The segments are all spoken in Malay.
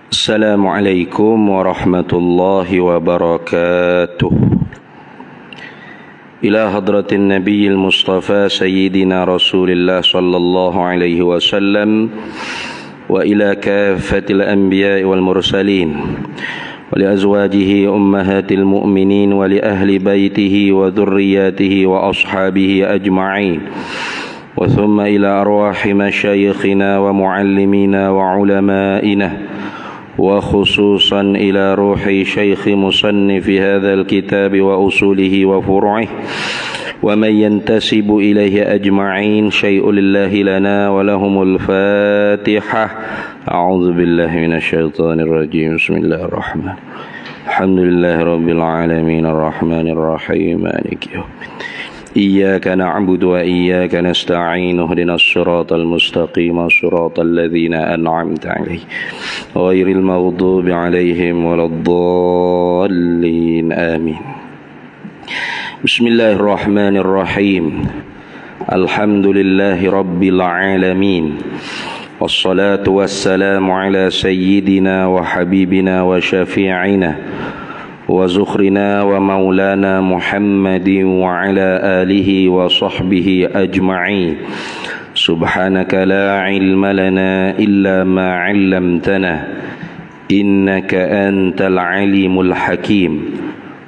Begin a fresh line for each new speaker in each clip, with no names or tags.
Assalamualaikum warahmatullahi wabarakatuh. Ila hadratin nabiyil mustafa sayyidina rasulillah sallallahu alaihi wasallam wa ila kafatil anbiya wal mursalin wa li azwajihi ummahatil mu'minin wa li ahli baitihi wa dhurriyyatihi wa ashabihi ajma'in wa thumma ila arwahi masyayikhina wa muallimina wa ulama'ina wa khususan ila ruhi syekh musannif hadha al-kitab wa usulihi wa furu'ihi wa man yantasibu ilayhi ajma'in syai'un lillahi lana wa lahumul fatihah. A'udzu billahi minasy syaithanir rajim. Bismillahirrahmanirrahim. Alhamdulillahi rabbil alamin arrahmanir rahim maliki yaumiddin. Iyyaka na'budu wa iyyaka nasta'in ihdinas siratal mustaqim siratal ladzina an'amta 'alaihim ghairil maghdubi 'alaihim waladdallin amin. Bismillahirrahmanirrahim. Alhamdulillahi rabbil alamin. Wassalatu wassalamu ala sayyidina wa habibina wa syafi'ina wa zukhrina wa maulana Muhammadin wa ala alihi wa sahbihi ajma'in. Subhanaka la ilma lana illa ma 'allamtana innaka antal alimul hakim.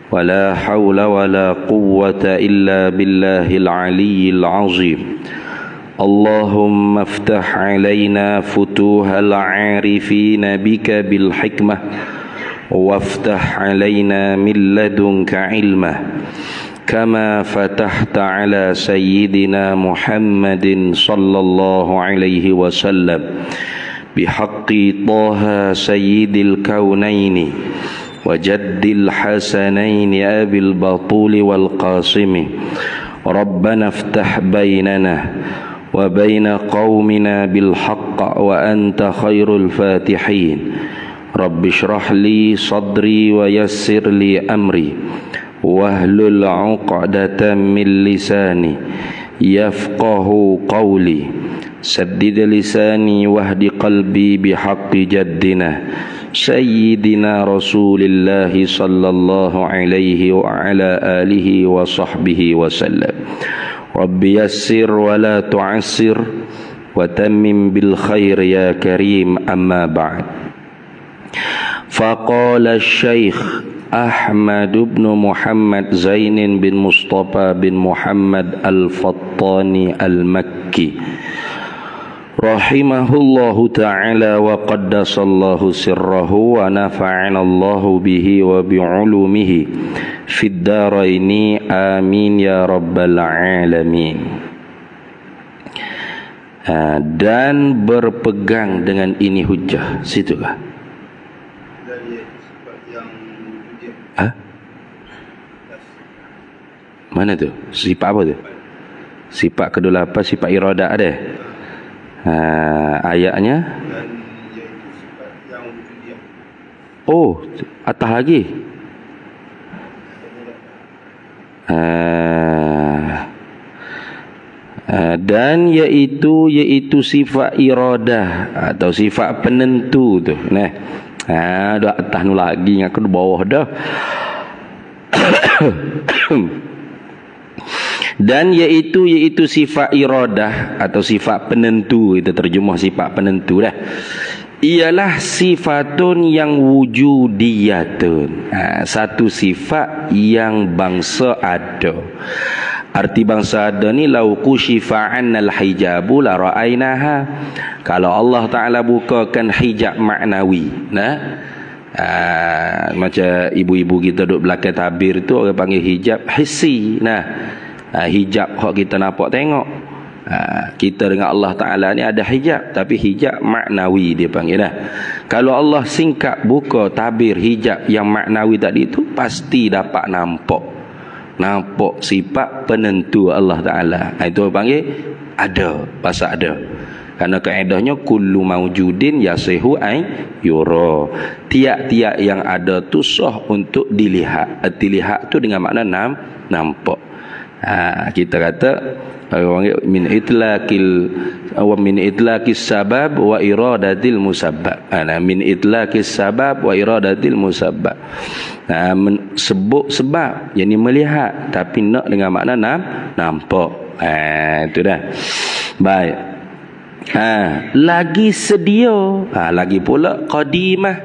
Wa la hawla wa la quwwata illa billahil aliyyil azim. Allahumma aftah alaina futuhal 'arifina bika bil hikmah وافتح علينا من لدنك علما كما فتحت على سيدنا محمد صلى الله عليه وسلم بحق طه سيد الكونين وجد الحسنين أبي البطول والقاسم ربنا افتح بيننا وبين قومنا بالحق وأنت خير الفاتحين. Rabbi shrah li sadri wa yassir li amri wahlul 'uqdatam min lisani yafqahu qawli saddid lisani wahdi qalbi bihaqqi jaddina sayyidina rasulillah sallallahu alaihi wa ala alihi wa sahbihi wa sallam. Rabbi yassir wa la tu'assir wa tammim bil khair ya karim, amma ba'd. Faqala Syekh Ahmad bin Muhammad Zain bin Mustafa bin Muhammad Al-Fattani Al-Makki rahimahullahu ta'ala wa qaddasallahu sirrahu wa nafa'anallahu bihi wa bi'ulumihi fid daraini amin ya rabbal alamin. Dan berpegang dengan ini hujjah. Situ kah? Mana tu? Sifat apa tu? Sifat ke-8, sifat iradah ada. Ayatnya. Oh, atas lagi. Dan yaitu sifat iradah atau sifat penentu tu. Nah. Dah atas nu lagi, aku di bawah dah. Dan yaitu sifat iradah atau sifat penentu, itu terjemah sifat penentu dah. Ialah sifatun yang wujudiyatun. Satu sifat yang bangsa ada. Arti bangsa ada ni lau kushifa 'annal hijabu la ra'ainaha. Kalau Allah Taala bukakan hijab maknawi, macam ibu-ibu kita duduk belakang tabir tu orang panggil hijab hissi. Hijab hak kita nampak tengok. Kita dengan Allah Taala ni ada hijab, tapi hijab maknawi dia panggil dah. Kalau Allah singkat buka tabir hijab yang maknawi tadi tu, pasti dapat nampak sifat penentu Allah Ta'ala. Itu panggil ada, bahasa ada. Karena kaedahnya kullu maujudin yasihu ay yura. Tiap-tiap yang ada tu sah untuk dilihat. Dilihat tu dengan makna nampak. Kita kata min itlaqis sabab wa iradatil musabbab. Min itlaqis sabab wa iradatil musabbab. Sebut sebab, yakni melihat, tapi nak dengan makna nampak. Itu dah. Baik. Lagi sedia. Lagi pula qadimah.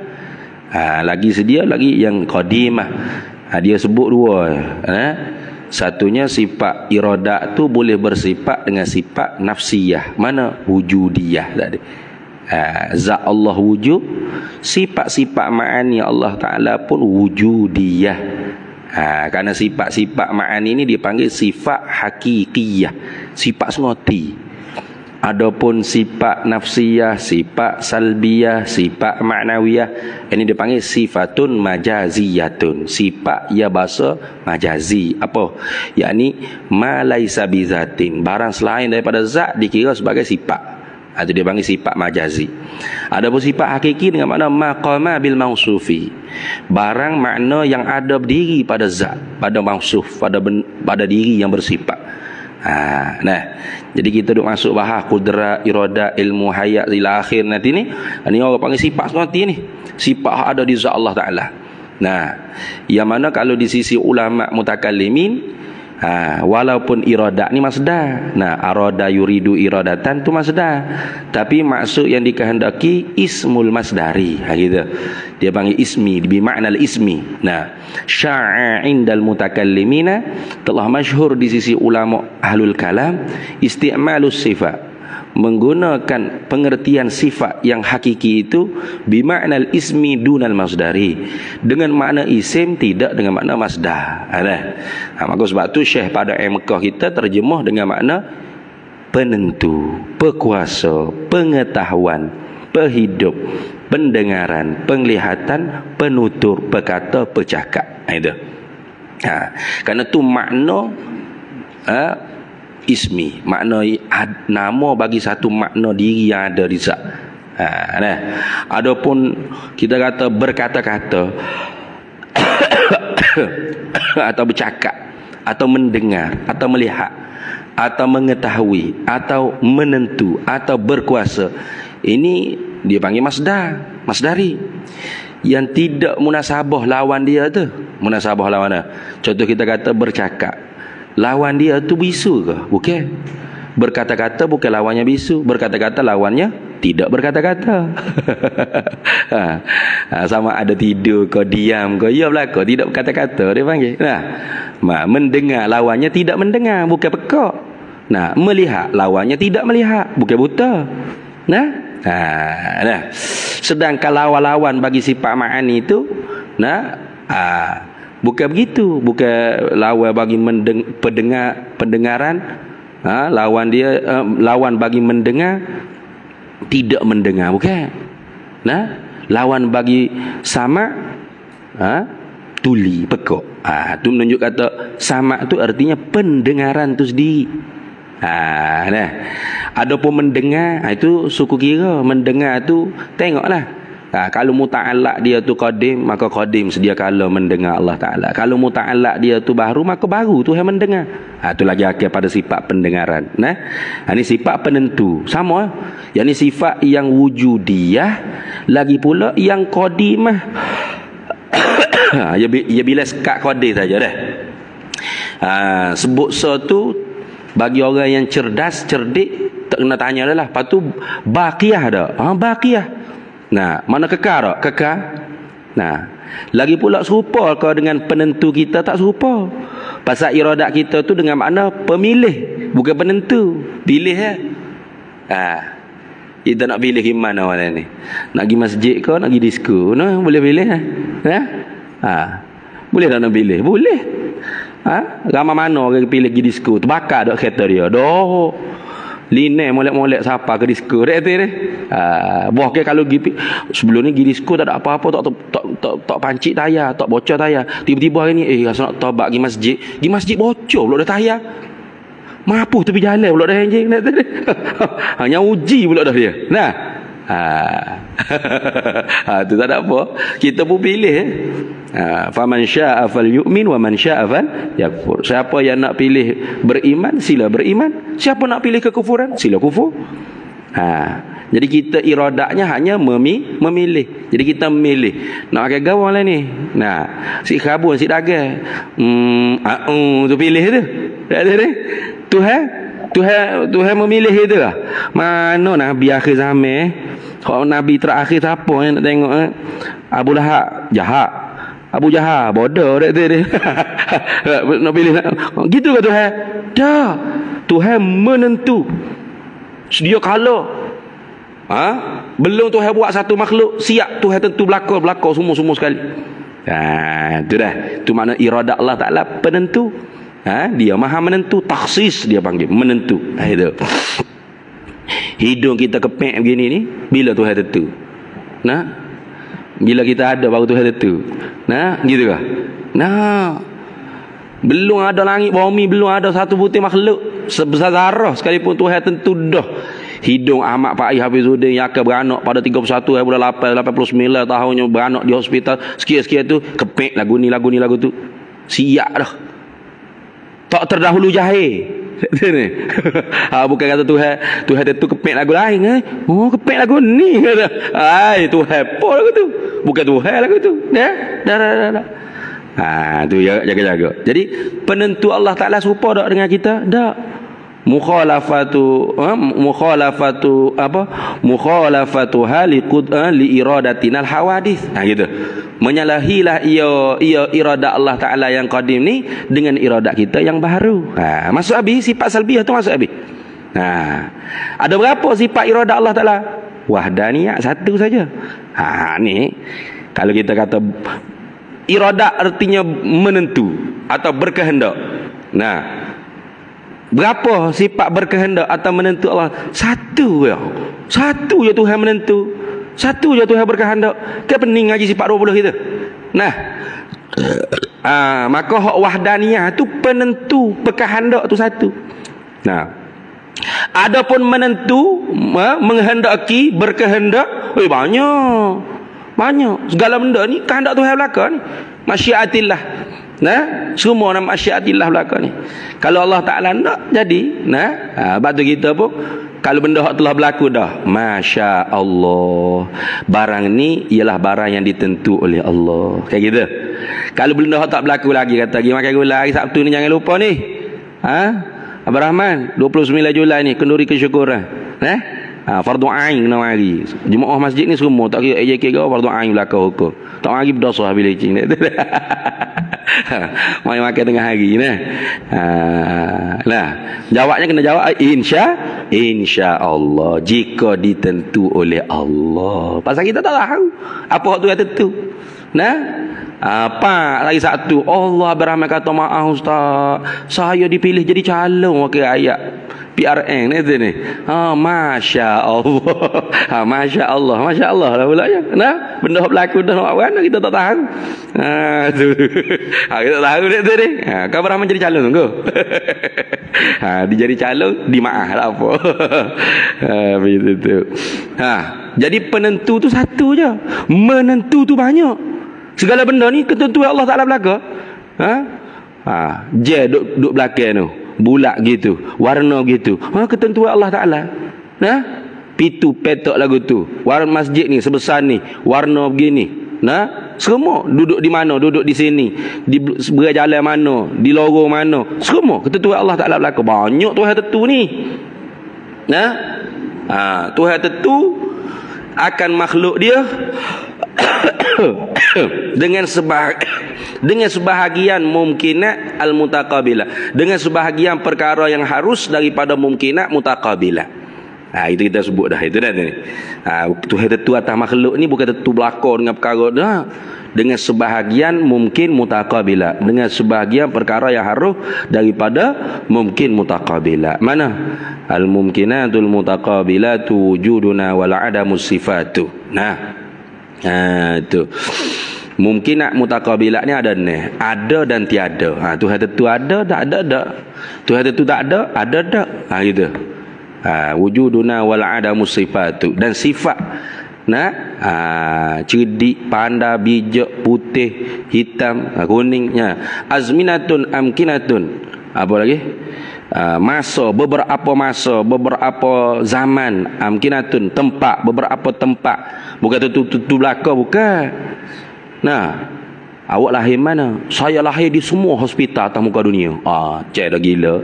Lagi sedia, lagi yang qadimah. Dia sebut dua. Satunya sifat iradat tu boleh bersifat dengan sifat nafsiyah. Mana? Wujudiyah tadi. Zat Allah wujud, sifat-sifat ma'ani Allah Ta'ala pun wujudiyah. Kerana sifat-sifat ma'ani ini dipanggil sifat hakikiyah, sifat senoti. Adapun sifat nafsiyah, sifat salbiyah, sifat ma'nawiyah, ini dipanggil sifatun majaziyatun, sifat ya bahasa majazi. Apa? Yakni ma laisa bizatin, barang selain daripada zat dikira sebagai sifat. Itu dia panggil sifat majazi. Adapun sifat hakiki dengan makna maqama bil mausufi, barang makna yang ada berdiri pada zat, pada mausuf, pada diri yang bersifat. Jadi kita duk masuk bahas kudrat, iradat, ilmu, hayat ila akhir nanti ni. Ini orang panggil sifat nanti ni. Sifat ada di zat Allah Ta'ala. Yang mana kalau di sisi ulama mutakallimin, walaupun iradat ni masdar. Arada yuridu iradatan tu masdar. Tapi maksud yang dikehendaki ismul masdari. Gitu. Dia panggil ismi, bi makna al-ismi. Sya'a indal mutakallimina, telah masyhur di sisi ulama ahlul kalam, isti'malus sifat, menggunakan pengertian sifat yang hakiki itu bi makna al-ismi dunal masdari, dengan makna isim, tidak dengan makna masdar. Maka sebab tu Syekh pada Mekah kita terjemah dengan makna penentu, pekuasa, pengetahuan, pehidup, pendengaran, penglihatan, penutur, pekata, pecakap. Itu. Kerana tu makna ismi, makna nama bagi satu makna diri yang ada di zat. Adapun kita kata berkata-kata atau bercakap, atau mendengar, atau melihat, atau mengetahui, atau menentu, atau berkuasa, ini dia panggil masdar, masdari, yang tidak munasabah lawan dia tu. Munasabah lawan dia, contoh kita kata bercakap, lawan dia tu bisu ke? Bukan. Berkata-kata bukan lawannya bisu. Berkata-kata lawannya tidak berkata-kata. Sama ada tidur ke diam ke, ya belaka tidak berkata-kata dia panggil. Mendengar lawannya tidak mendengar, bukan pekak. Melihat lawannya tidak melihat, bukan buta. Sedangkan lawan-lawan bagi sifat ma'ani itu bukan begitu. Bukan lawan bagi pendengaran, lawan dia lawan bagi mendengar tidak mendengar, bukan. Lawan bagi sama tuli, pekak. Tu menunjuk kata sama tu artinya pendengaran tu sendiri. Adapun mendengar, itu suku kira. Mendengar tu tengoklah. Kalau muta'allaq dia tu qadim, maka qadim sedia kala mendengar Allah Ta'ala. Kalau muta'allaq dia tu baru, maka baru tu yang mendengar. Tu lagi akhir pada sifat pendengaran. Ini sifat penentu. Sama. Yang ni sifat yang wujudiyah, lagi pula yang qadimah. Ia bila sekat qadim saja dah. Sebut tu bagi orang yang cerdas, cerdik, tak kena tanya dah lah. Lepas tu baqiyah dah. Baqiyah. Mana kekal tak? Kekal. Lagi pula serupa kau dengan penentu kita? Tak serupa. Pasal iradat kita tu dengan makna pemilih, bukan penentu. Pilih kita nak pilih ke mana orang ni? Nak pergi masjid ke, nak pergi disko? Boleh pilih boleh tak nak pilih? Boleh. Ramai mana orang pilih pergi disko? Terbakar tak kereta dia? Dah line molek-molek siapa ke disko dia tu ni. Buah ke kalau sebelum ni pergi disko tak ada apa-apa, tak pancit tayar, tak bocor tayar. Tiba-tiba hari ni rasa nak tobat pergi masjid. Pergi masjid bocor pula dah tayar. Mampu tepi jalan pula dah anjing. Hanya uji pula dah dia. Tu tak ada apa. Kita pun pilih. Faman syaa'a falyu'min wa man syaa'a falyakfur. Siapa yang nak pilih beriman, sila beriman. Siapa nak pilih kekufuran, sila kufur. Jadi kita iradaknya hanya memilih. Jadi kita memilih nak pakai gawang lah ni. Nah, si khabun, si dagang. Tu pilih tu. Tak ada ni. Tuhan memilih itu lah. Mana Nabi akhir zaman? Kalau Nabi terakhir siapa yang nak tengok? Abu Lahab jahat. Abu Jahal bodoh tak dia. Nak pilih gitu ke Tuhan? Dah. Tuhan menentu. Sedia kala. Belum Tuhan buat satu makhluk, siap Tuhan tentu belakang semua sekali. Itu dah. Itu makna iradah Allah Taala penentu. Dia maha menentu, taksis dia panggil, menentu. Itu. Hidung kita kepek begini ni, bila Tuhan tentu. Bila kita ada baru Tuhan tentu. Gitu kah? Belum ada langit bumi, belum ada satu butir makhluk sebesar zarah sekalipun Tuhan tentu dah. Hidung Ahmad Pak Hafizuddin yang akan beranak pada 31 bulan 8 89 tahunnya, beranak di hospital sekian-sekian tu, kepek lagu tu. Siap dah. Tak terdahulu jahil. Bukan kata Tuhan tentu kepek lagu lain. Kepek lagu ni kata. Tuhan apa lagu tu? Bukan Tuhan lagu tu. Dah. Tu jaga-jaga. Jadi penentu Allah Taala serupa tak dengan kita? Tak. Mukhalafatu li iradatinal hawadith. Gitu. Menyalahilah ia iradat Allah Taala yang qadim ni dengan iradat kita yang baru. Masuk habis sifat salbiyah tu masuk habis. Ada berapa sifat iradat Allah Taala? Wahdaniyah satu saja. Ni kalau kita kata iradat artinya menentu atau berkehendak. Berapa sifat berkehendak atau menentu Allah? Satu je Tuhan menentu. Satu je Tuhan berkehendak. Kan pening ngaji sifat 20 kita. Maka hak wahdaniyah tu penentu, berkehendak tu satu. Adapun menentu, menghendaki, berkehendak, banyak. Segala benda ni kehendak Tuhan belaka ni. Masyiatillah. Semua nama masyiatillah belaka ni. Kalau Allah Taala nak jadi, batu kita pun kalau benda hak telah berlaku dah, Masya Allah, barang ni ialah barang yang ditentu oleh Allah. Kayak gitu. Kalau benda hak tak berlaku lagi, kata pergi makan gula hari Sabtu ni, jangan lupa ni, Abang Rahman 29 Julai ni kenduri kesyukuran. Fardu ain kena mari. Jemaah masjid ni semua tak kira AJK ke fardu ain belakang hukum. Tak mari berdosa bila licin. Mai makan tengah hari jawabnya kena jawab insya Allah, jika ditentu oleh Allah. Pasal kita tak tahu apa tu yang tentu. Apa lagi satu, Allah berahmat kata, maaf Ustaz, saya dipilih jadi calon wakil ayat PRN ni. Masya Allah. Masya Allah lah pula ya. Benda berlaku dah nak mana kita tak tahu. Kita tak tahu dia tu ni. Kau berahmat jadi calon tunggu. Dia jadi calon di maaf lah apa. Begitu tu. Jadi penentu tu satu je. Menentu tu banyak. Segala benda ni ketentuan Allah Taala belaka. Je duk belakang tu. Bulat gitu, warna gitu. Ketentuan Allah Taala. Pitu petok lagu tu. Warna masjid ni sebesar ni, warna begini. Semua duduk di mana? Duduk di sini. Di berjalan mana? Di lorong mana? Semua ketentuan Allah Taala belaka. Banyak Tuhan tentu ni. Tuhan tentu akan makhluk dia dengan sebahagian mumkinat al-mutaqabilah, dengan sebahagian perkara yang harus daripada mumkinat mutaqabilah. Itu kita sebut dah. Itu dah ni. Tuhan tentu atas makhluk ni bukan tentu belaka dengan perkara dah. Dengan sebahagian mungkin mutaqabilah, dengan sebahagian perkara yang harus daripada mungkin mutaqabilah. Mana? Al-mumkinatul mutaqabilatu wujuduna wal adamus sifatu. Itu mungkin mutaqabilah ni ada ni, ada dan tiada. Tuhan tentu ada, tak ada. Tuhan tentu tak ada tak. Gitu. Wujuduna wal adamu sifatu. Dan sifat cerdik, pandai, bijak, putih, hitam, kuningnya. Azminatun amkinatun. Apa lagi? Beberapa masa, beberapa zaman, amkinatun, tempat, beberapa tempat. Bukan tu belaka, bukan. Awak lahir mana? Saya lahir di semua hospital atas muka dunia. Cik dah gila.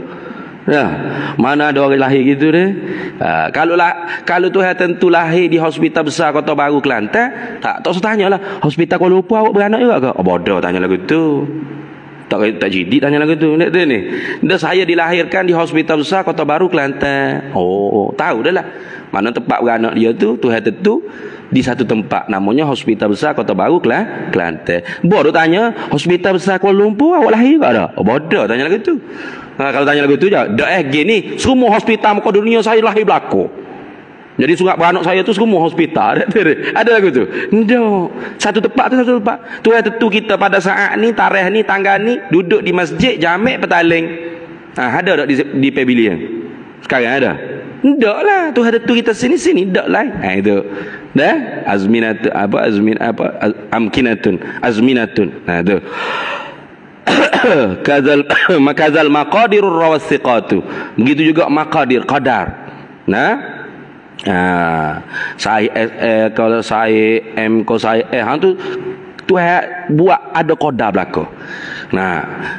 Mana ada orang lahir gitu deh. Kalau Tuhan tentu lahir di hospital besar Kota Baru Kelantan, tak usah tanyalah. Hospital Kuala Lumpur awak beranak juga ke? Bodoh tanya lagu tu. Tak jadi tanya lagu tu. Ni. Dah saya dilahirkan di hospital besar Kota Baru Kelantan. Tahu dah lah. Mana tempat beranak dia tu Tuhan tentu di satu tempat namanya hospital besar Kota Baru Kelantan. Bodoh tanya hospital besar Kuala Lumpur awak lahir ke ada? Bodoh tanya lagu tu. Kalau tanya lagu tu je, gini, semua hospital muka dunia saya lahir berlaku. Jadi surat beranak saya tu semua hospital. Ada lagu tu? No. Satu tempat. Tu tentu kita pada saat ni, tarikh ni, tanggal ni, duduk di masjid, jamek, petaling. Ada tak di pavilion? Sekarang ada? Tak lah. Tu tentu kita sini, tak lah. Itu. Dah? Amkinatun. Azminatun. Tu. Makazal maqadirur rawasiqatu. Begitu juga maqadir, qadar. Saya kalau saya kau saya tu buat ada qadar belaka.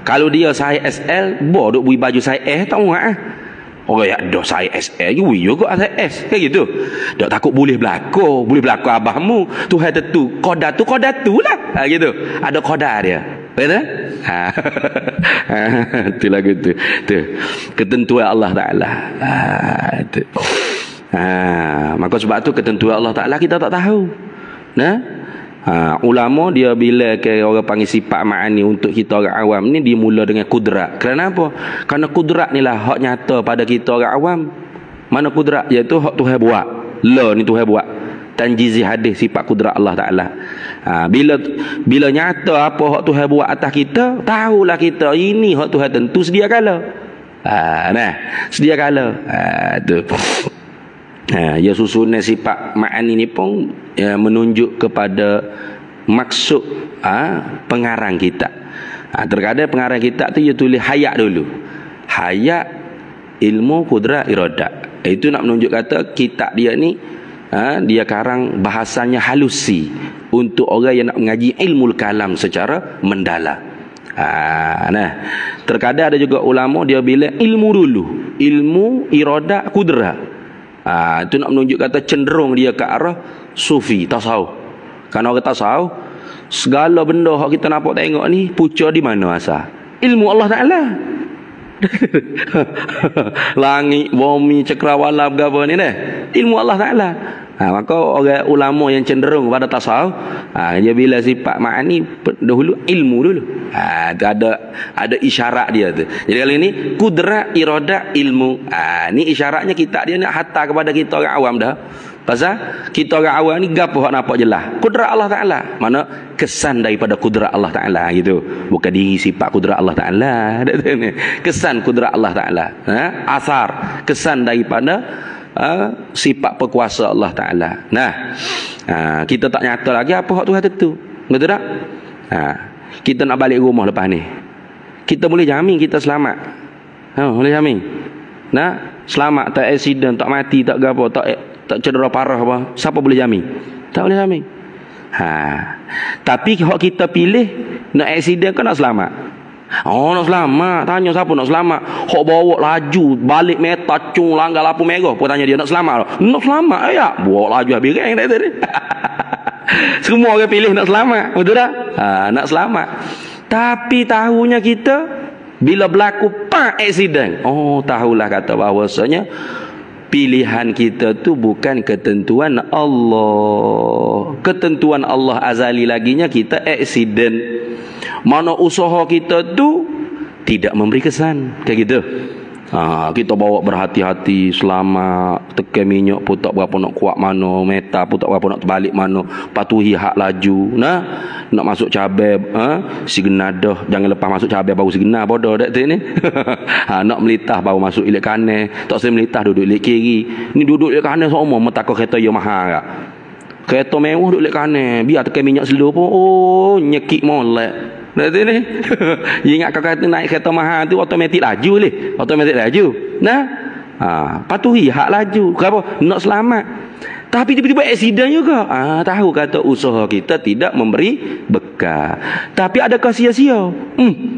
Kalau dia saya SL, duk beri baju saya tak muat orang ya dah saya SL juga saya S kayak gitu. Tak takut boleh berlaku abahmu. Tuhan tentu qadar tu lah. Gitu. Ada qadar dia. Betul? Itu lagu tu. Ketentuan Allah Ta'ala. Maka sebab tu ketentuan Allah Ta'ala kita tak tahu. Ulama dia bila ke orang panggil sifat ma'ani untuk kita orang awam ni, dia mula dengan kudrat. Kerana apa? Kerana kudrat ni lah hak nyata pada kita orang awam. Mana kudrat? Iaitu hak Tuhan buat. Ni Tuhan buat. Tanjizi hadis sifat kudrat Allah Ta'ala. Bila nyata apa hak Tuhan buat atas kita, tahulah kita ini hak Tuhan tentu sedia kala. Sedia kala. Tu. Ya susunan sifat ma'ani ni pun menunjuk kepada maksud pengarang kita. Terkadang pengarang kita tu dia tulis hayat dulu. Hayat, ilmu, kudrat, iradat. Itu nak menunjuk kata kitab dia ni dia karang bahasanya halusi untuk orang yang nak mengaji ilmu kalam secara mendalam. Terkadang ada juga ulama dia bila ilmu dulu, ilmu, iradat, kudrat. Itu nak menunjuk kata cenderung dia ke arah sufi, tasawuf. Kerana orang tasawuf, segala benda yang kita nampak tengok ni punca di mana asal? Ilmu Allah Ta'ala. Langit, bumi, cakrawala, berapa ni dah? Ilmu Allah Ta'ala. Maka orang ulama yang cenderung pada tasawuf, dia bila sifat ma'ani dahulu ilmu dulu. Ada isyarat dia tu. Jadi kali ni kudrat, iradat, ilmu. Ni isyaratnya kitab dia nak hantar kepada kita orang awam dah. Pasal kita orang awam ni gapo hak nampak jelas? Kudrat Allah Ta'ala. Mana kesan daripada kudrat Allah Ta'ala gitu. Bukan diri sifat kudrat Allah Ta'ala. Kesan kudrat Allah Ta'ala. Asar, kesan daripada sifat perkuasa Allah Ta'ala. Kita tak nyata lagi apa hak Tuhan tentu. Betul tak? Kita nak balik rumah lepas ni, kita boleh jamin kita selamat. Boleh jamin. Selamat, tak accident, tak mati, tak gapo, tak cedera parah apa. Siapa boleh jamin? Tak boleh jamin. Tapi hak kita pilih nak accident ke nak selamat? Nak selamat. Tanya siapa nak selamat. Hak bawa laju balik meta cung langgar lampu merah pun tanya dia nak selamat. Nak selamat ya. Bawa laju habis reng tak tadi. Semua orang pilih nak selamat. Betul tak? Nak selamat. Tapi tahunya kita bila berlaku accident, tahulah kata bahawasanya pilihan kita tu bukan ketentuan Allah. Ketentuan Allah azali laginya kita accident. Mana usaha kita tu tidak memberi kesan. Kayak gitu. Kita bawa berhati-hati, selama tekan minyak pun tak berapa nak kuat mana, meta pun tak berapa nak terbalik mana, patuhi hak laju. Nak masuk cabai, si genadah jangan lepas masuk cabai baru si genah bodoh dak tu ni. Nak melitah baru masuk ilik kanan, tak boleh melitah duduk ilik kiri. Ni duduk ilik kanan semua metakut kereta yo mahal tak. Kereta mewah duduk ilik kanan, biar tekan minyak slow pun nyekik molek. Dah tu ni. Ingat kau kata naik kereta mahal tu automatik laju leh. Automatik laju. Patuhi hak laju. Kenapa? Nak selamat. Tapi tiba-tiba aksiden juga. Tahu kata usaha kita tidak memberi bekal. Tapi adakah sia-sia?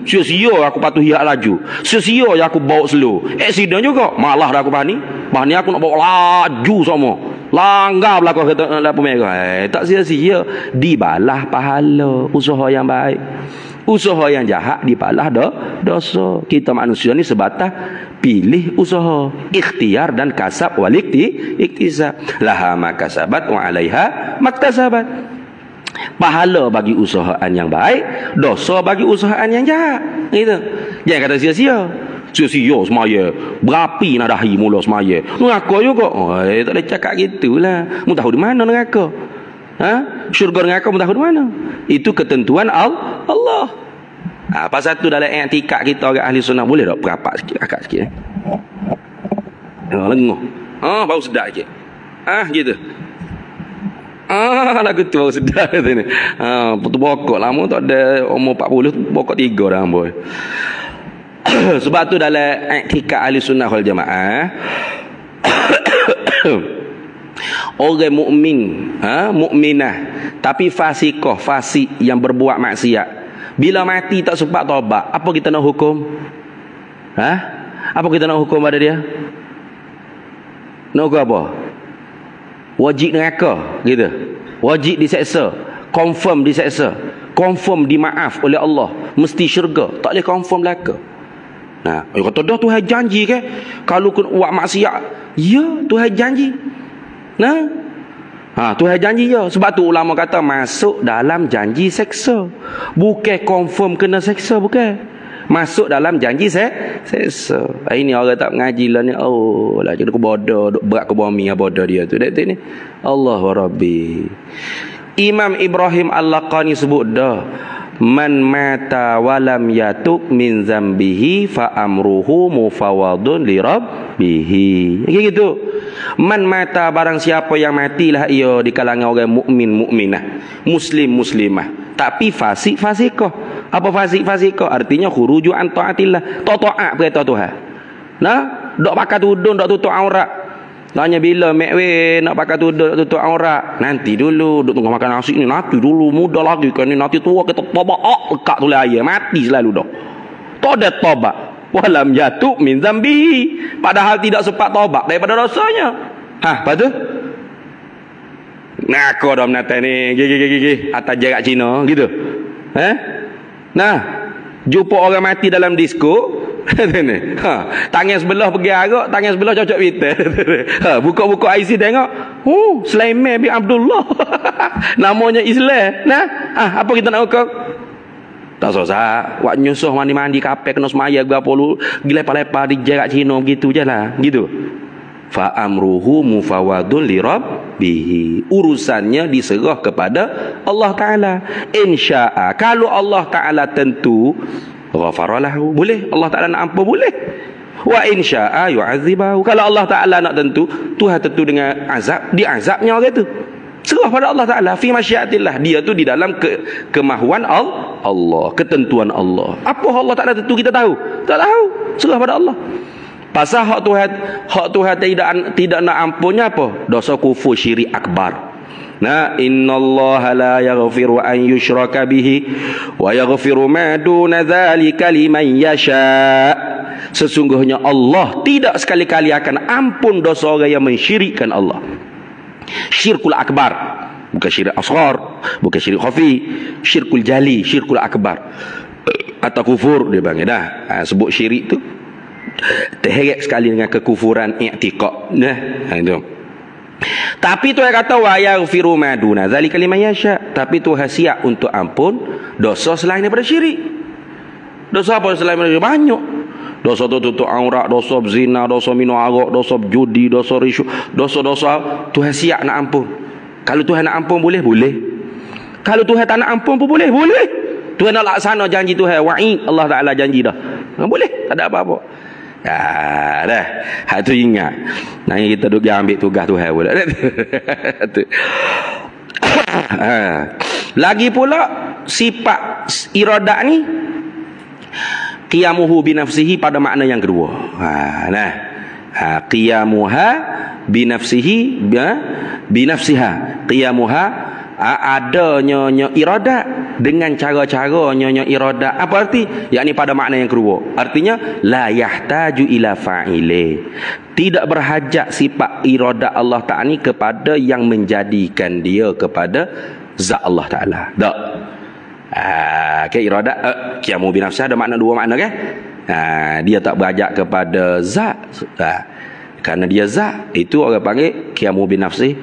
Sia-sia aku patuhi hak laju. Sia-sia aku bawa slow. Aksiden juga. Malah dah aku bahani. Bahani aku nak bawa laju semua. Langgar belakang kereta lampu merah. Tak sia-sia. Dibalah pahala usaha yang baik. Usaha yang jahat dibalah dosa. Kita manusia ni sebatas pilih usaha, ikhtiar dan kasab wal iktisab. Laha makasabat wa 'alaiha maktasabat. Pahala bagi usahaan yang baik, dosa bagi usahaan yang jahat. Gitu. Jangan kata sia-sia. Sia-sia semaya. Berapi nak dahi mula semaya. Neraka juga. Tak boleh cakap gitulah. Mu tahu di mana neraka? Syurga neraka mu tahu di mana? Itu ketentuan Allah. Pasal tu dalam i'tikad kita orang ahli sunnah boleh tak berapak sikit, akak sikit. Lenguh. Baru sedap sikit. Gitu. Lagu tu baru sedap kata ni. Putus bokok lama tak ada umur 40 bokok 3 dah boy. Sebab tu dalam i'tikad ahli sunnah wal jamaah orang mukmin, mukminah tapi fasik yang berbuat maksiat, bila mati tak sempat taubat, apa kita nak hukum? Apa kita nak hukum pada dia? Nak hukum apa? Wajib neraka gitu. Wajib diseksa, confirm diseksa, confirm dimaaf oleh Allah, mesti syurga, tak boleh confirm belaka. Kata dah Tuhan janji ke kalau buat maksiat, ya Tuhan janji. Tuhan janji je. Sebab tu ulama kata masuk dalam janji seksa. Bukan confirm kena seksa, bukan. Masuk dalam janji seksa. Ini orang tak mengaji lah ni. Lah jadi aku bodoh, duk berat ke bumi bodoh dia tu. Dak ni. Allahu Rabbi. Imam Ibrahim Al-Laqani sebut dah, man mata walam yatub min zambihi fa amruhu mufawadun li rabbihi. Gitu. Man mata, barang siapa yang matilah ia di kalangan orang mukmin mukminah, muslim muslimah, tapi fasik fasikah. Apa fasik fasikah? Artinya khuruju an taatillah, taat perintah Tuhan. Dok pakai tudung, dok tutup aurat. Tanya bila mekwe nak pakai tudung, dok tutup aurat. Nanti dulu duk tengah makan nasi ni, nanti dulu muda lagi kan ni, nanti tua kita tobat lekat tulis air, mati selalu dah. Tak ada tobat. Walam jatuh min zambi, padahal tidak sempat taubat daripada dosanya. Lepas tu aku dah menata ni gigi atas jarak Cina gitu. Jumpa orang mati dalam disko. Tangan sebelah pergi arak, tangan sebelah cocok vital. Buka-buka IC tengok, Sulaiman bin Abdullah. Namanya Islam. Apa kita nak hukum? Tak susah. Wak nyusuh mandi-mandi kapek kena semaya berapa lu gila-lepa di jarak Cina begitu je lah. Gitu. Fa amruhu mufawadun li rabbihi. Urusannya diserah kepada Allah Taala. Insya'a, kalau Allah Taala tentu ghafaralahu, boleh. Allah Taala nak ampun, boleh. Wa insya'a yu'adzibahu. Kalau Allah Taala nak tentu, Tuhan tentu dengan azab, diazabnya orang tu. Serah pada Allah Ta'ala. Fi masyiatillah. Dia tu di dalam kemahuan Allah. Ketentuan Allah. Apa Allah Ta'ala tentu kita tahu? Tak tahu. Serah pada Allah. Pasal hak Tuhan tidak nak ampunnya apa? Dosa kufur syirik akbar. Innallaha la yaghfiru an yushraka bihi wa yaghfiru ma duna dzalika liman yasha. Sesungguhnya Allah tidak sekali-kali akan ampun dosa orang yang mensyirikkan Allah. Syirkul akbar, bukan syirik asghar, bukan syirik khafi, syirkul jali, syirkul akbar atau kufur dia panggil dah. Sebut syirik tu terheret sekali dengan kekufuran i'tiqad. Itu. Tapi Tuhan kata wa yaghfiru ma duna dzalika liman yasha. Tapi Tuhan siap untuk ampun dosa selain daripada syirik. Dosa apa selain daripada syirik? Banyak. Dosa tu tutup aurat, dosa zina, dosa minum arak, dosa judi, dosa risyuat, dosa-dosa Tuhan siap nak ampun. Kalau Tuhan nak ampun boleh? Boleh. Kalau Tuhan tak nak ampun pun boleh? Boleh. Tuhan nak laksana janji Tuhan. Wa'id Allah Ta'ala janji dah. Boleh. Tak ada apa-apa. Dah. Hak tu ingat. Nanti kita duduk ambil tugas Tuhan pula. Lagi pula sifat iradah ni qiyamuhu binafsihi pada makna yang kedua. Qiyamuha binafsihi binafsiha. Qiyamuha adanya iradah dengan cara-cara nyonya iradah. Apa arti? Yakni pada makna yang kedua. Artinya la yahtaju ila fa'ile. Tidak berhajat sifat iradah Allah Ta'ala ni kepada yang menjadikan dia kepada zat Allah Ta'ala. Tak. Iradah qiyamu binafsiha ada makna dua makna kan? Dia tak berhajat kepada zat. Kerana dia zat, itu orang panggil qiyamu binafsihi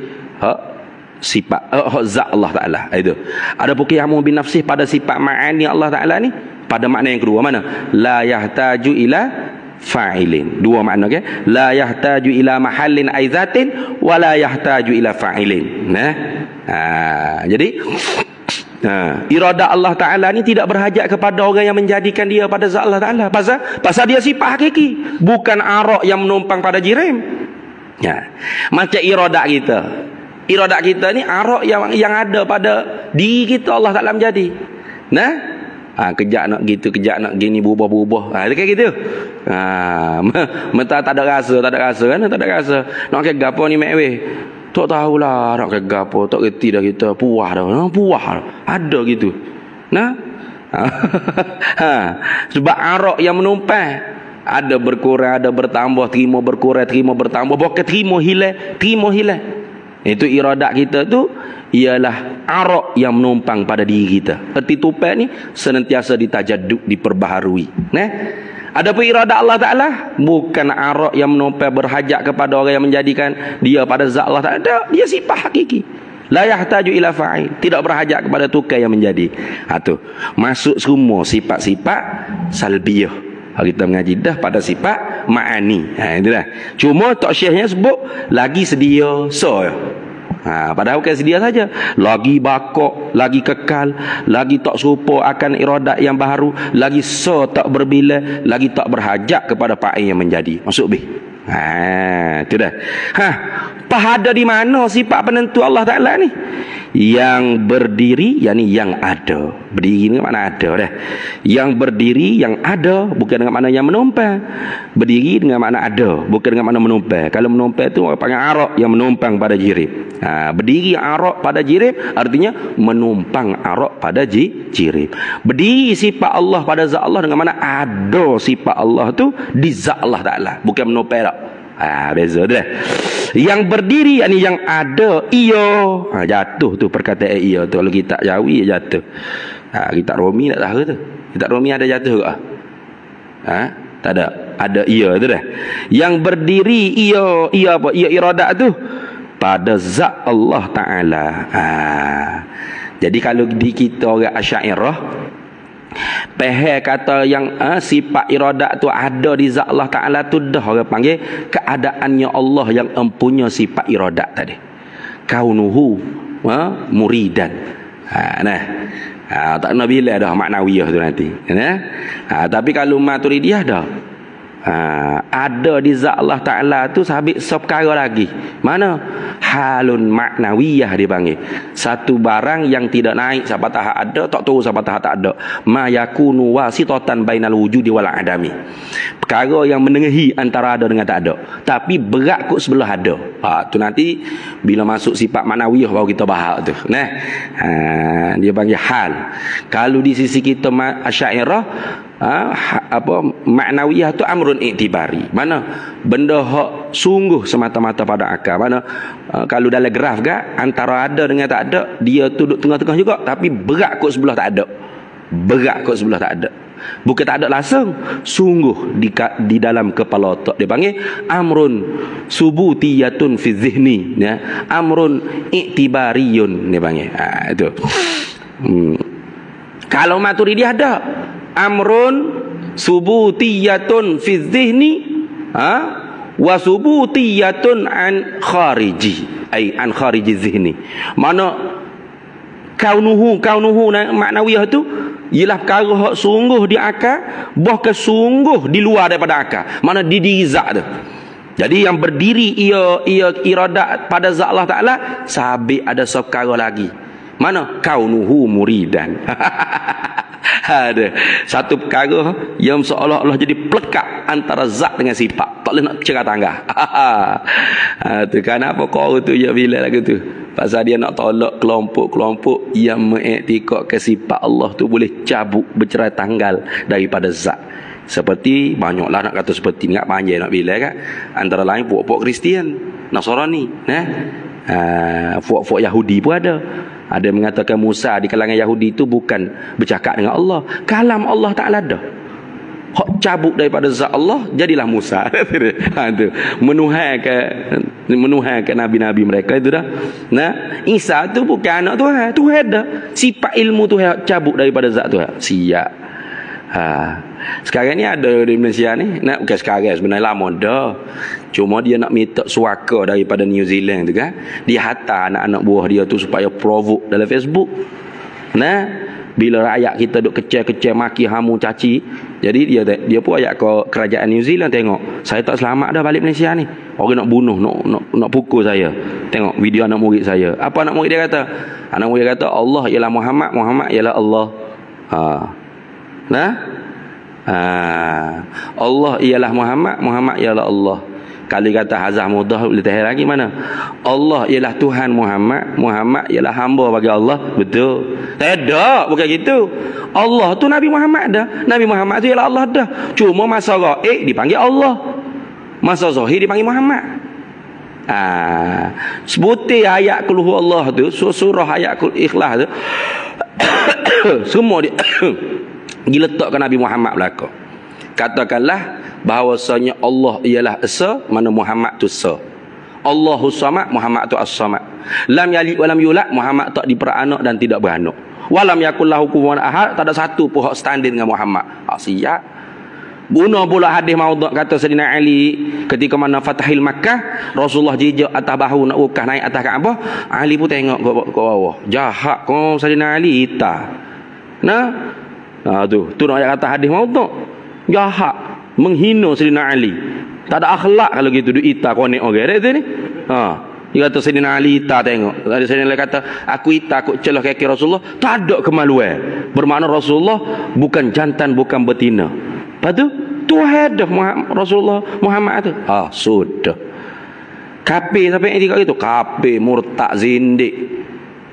sifat zat Allah Ta'ala. Itu. Ada pun qiyamu binafsihi pada sifat ma'ani Allah Ta'ala ni pada makna yang kedua mana? La yahtaju ila fa'ilin. Dua makna kan? La yahtaju ila mahallin aizatin wa la yahtaju ila fa'ilin. Jadi iradah Allah Ta'ala ni tidak berhajat kepada orang yang menjadikan dia pada zat Allah Ta'ala. Pasal dia sifat hakiki, bukan arak yang menumpang pada jirim. Macam iradah kita. Iradah kita ni arak yang ada pada diri kita Allah Ta'ala menjadi. Kejap nak gitu, kejap nak gini, berubah-berubah. Kayak gitu. Mentah tak ada rasa kan? Tak ada rasa. Nak ke gapo ni mek weh. Tak tahulah nak ke gapo, tak reti dah kita. Puah dah. Puah. Ada gitu. Sebab arak yang menumpang ada berkurang, ada bertambah, terima berkurang, terima bertambah, bukan terima hilang. Itu iradat kita tu ialah arak yang menumpang pada diri kita. Erti tupai ni senantiasa ditajaduk, diperbaharui. Adapun iradat Allah Ta'ala bukan arak yang menumpang berhajat kepada orang yang menjadikan dia pada zat Allah Ta'ala. Dia sifat hakiki. La yahtaju ila fa'il. Tidak berhajat kepada tukar yang menjadi. Tu masuk semua sifat-sifat salbiyah. Kita mengaji dah pada sifat ma'ani. Itulah. Cuma Tok Syekhnya sebut lagi sedia padahal bukan sedia saja, lagi bakok, lagi kekal, lagi tak serupa akan iradat yang baru, lagi tak berbila, lagi tak berhajat kepada fa'il yang menjadi. Masuk bih. Itu dah. Ada di mana sifat penentu Allah Ta'ala ni? Yang berdiri, yakni yang ada. Berdiri dengan makna ada dah. Yang berdiri, yang ada, bukan dengan makna yang menumpang. Berdiri dengan makna ada, bukan dengan makna menumpang. Kalau menumpang tu orang panggil arak yang menumpang pada jirib. Berdiri arak pada jirib artinya menumpang arak pada jirib. Berdiri sifat Allah pada zat Allah dengan makna ada sifat Allah tu di zat Allah Ta'ala, bukan menumpang tak. Beza dah. Yang berdiri yakni yang ada iyo. Jatuh tu perkataan iyo tu. Kalau kita Jawi jatuh. Kita Romi tak tahu tu. Kita Romi ada jatuh ke? Tak ada. Ada iyo tu dah. Yang berdiri iyo. Iyo apa? Iyo iradat tu pada zat Allah Ta'ala. Jadi kalau di kita orang Asy'ariyah kata yang sifat iradat tu ada di zat Allah Ta'ala tu dah orang panggil keadaannya Allah yang empunya sifat iradat tadi. Kaunuhu muridan. Tak nak bila dah maknawiyah tu nanti. Tapi kalau Maturidiyah dah ada di zat Allah Ta'ala tu sabit seperkara lagi. Mana? Halun maknawiyah dipanggil. Satu barang yang tidak naik sampai tahap ada, tak tahu sampai tahap tak ada. Ma yakunu wasitatan bainal wujudi wal adami. Perkara yang menengahi antara ada dengan tak ada, tapi berat kot sebelah ada. Tu nanti bila masuk sifat maknawiyah baru kita bahas tu. Dia panggil hal. Kalau di sisi kita Asy'ariyah maknawiyah tu amrun i'tibari. Mana benda hak sungguh semata-mata pada akal. Mana kalau dalam graf antara ada dengan tak ada, dia tu duduk tengah-tengah juga, tapi berat kot sebelah tak ada. Berat kot sebelah tak ada. Bukan tak ada langsung, sungguh di dalam kepala otak. Dia panggil amrun subutiyatun fi zihni, amrun i'tibariyun dia panggil. Itu. Kalau Maturidiyah ada amrun subutiyatun fi dhihni wa subutiyatun an khariji, ai an khariji dhihni. Mana kaunuhu maknawiyah tu ialah perkara hak sungguh di akal, bahkan sungguh di luar daripada akal. Mana di diri zat tu. Jadi yang berdiri ia iradat pada zat Allah Taala, sabit ada perkara lagi. Mana kaunuhu muridan. Ada satu perkara yang seolah-olah jadi pelekat antara zat dengan sifat, tak boleh nak cerah tanggah. Tu kenapa kau tu ya bila lagu tu, pasal dia nak tolak kelompok-kelompok yang mengiktikadkan sifat Allah tu boleh cabut bercerai tanggal daripada zat. Seperti banyaklah nak kata seperti ni, nak panjang nak bila kan, antara lain puak-puak Kristian, Nasrani, puak-puak Yahudi pun ada. Ada yang mengatakan Musa di kalangan Yahudi itu bukan bercakap dengan Allah, kalam Allah Ta'ala dah. Hak cabut daripada zat Allah, jadilah Musa. Menuhankan nabi-nabi mereka itu dah. Isa tu bukan anak Tuhan, Tuhan dah. Sifat ilmu Tuhan cabut daripada zat Tuhan. Siap. Sekarang ni ada di Malaysia ni, bukan sekarang, sebenarnya lama dah. Cuma dia nak minta suaka daripada New Zealand tu kan. Dia hantar anak-anak buah dia tu supaya provoke dalam Facebook. Bila rakyat kita duk kecil-kecil maki hamu caci, jadi dia pun ayat ke kerajaan New Zealand, tengok saya tak selamat dah balik Malaysia ni. Orang nak bunuh, nak pukul saya. Tengok video anak murid saya. Apa anak murid dia kata? Anak murid dia kata Allah ialah Muhammad, Muhammad ialah Allah. Allah ialah Muhammad, Muhammad ialah Allah. Kali kata hazah mudah boleh tahan lagi mana? Allah ialah Tuhan Muhammad, Muhammad ialah hamba bagi Allah. Betul. Tak, bukan gitu. Allah tu Nabi Muhammad dah. Nabi Muhammad tu ialah Allah dah. Cuma masa gaib dipanggil Allah, masa zahir dipanggil Muhammad. Sebutir ayat qul huwallah tu, surah ayat Ikhlas tu semua dia diletakkan Nabi Muhammad belakang. Katakanlah bahawasanya Allah ialah Esa, mana Muhammad tu Esa. Allahus Samad, Muhammad tu As-Samad. Lam yalid walam yulad, Muhammad tak diperanak dan tidak beranak. Walam yakul lahu kufuwan ahad, tak ada satu pun hak standing dengan Muhammad. Siap. Bunuh pula hadis maudhu' kata Sayyidina Ali ketika mana Fathil Makkah, Rasulullah jejak atas bahu nak ukah naik atas Kaabah, Ali pun tengok ke bawah. Jahat kau Sayyidina Ali ita. Tu nak ayat kata hadis maudhu'. Jahat, menghina Sayyidina Ali. Tak ada akhlak kalau gitu du ita konek orang dia ni. Dia kata Sayyidina Ali ita, tengok. Sayyidina Ali kata aku ita, aku celah kaki Rasulullah, tak ada kemaluan. Bermakna Rasulullah bukan jantan, bukan betina. Lepas tu Tuhan dah Rasulullah Muhammad tu. Sudah. Kafir sampai yang dikata gitu. Kafir, murtad, zindik.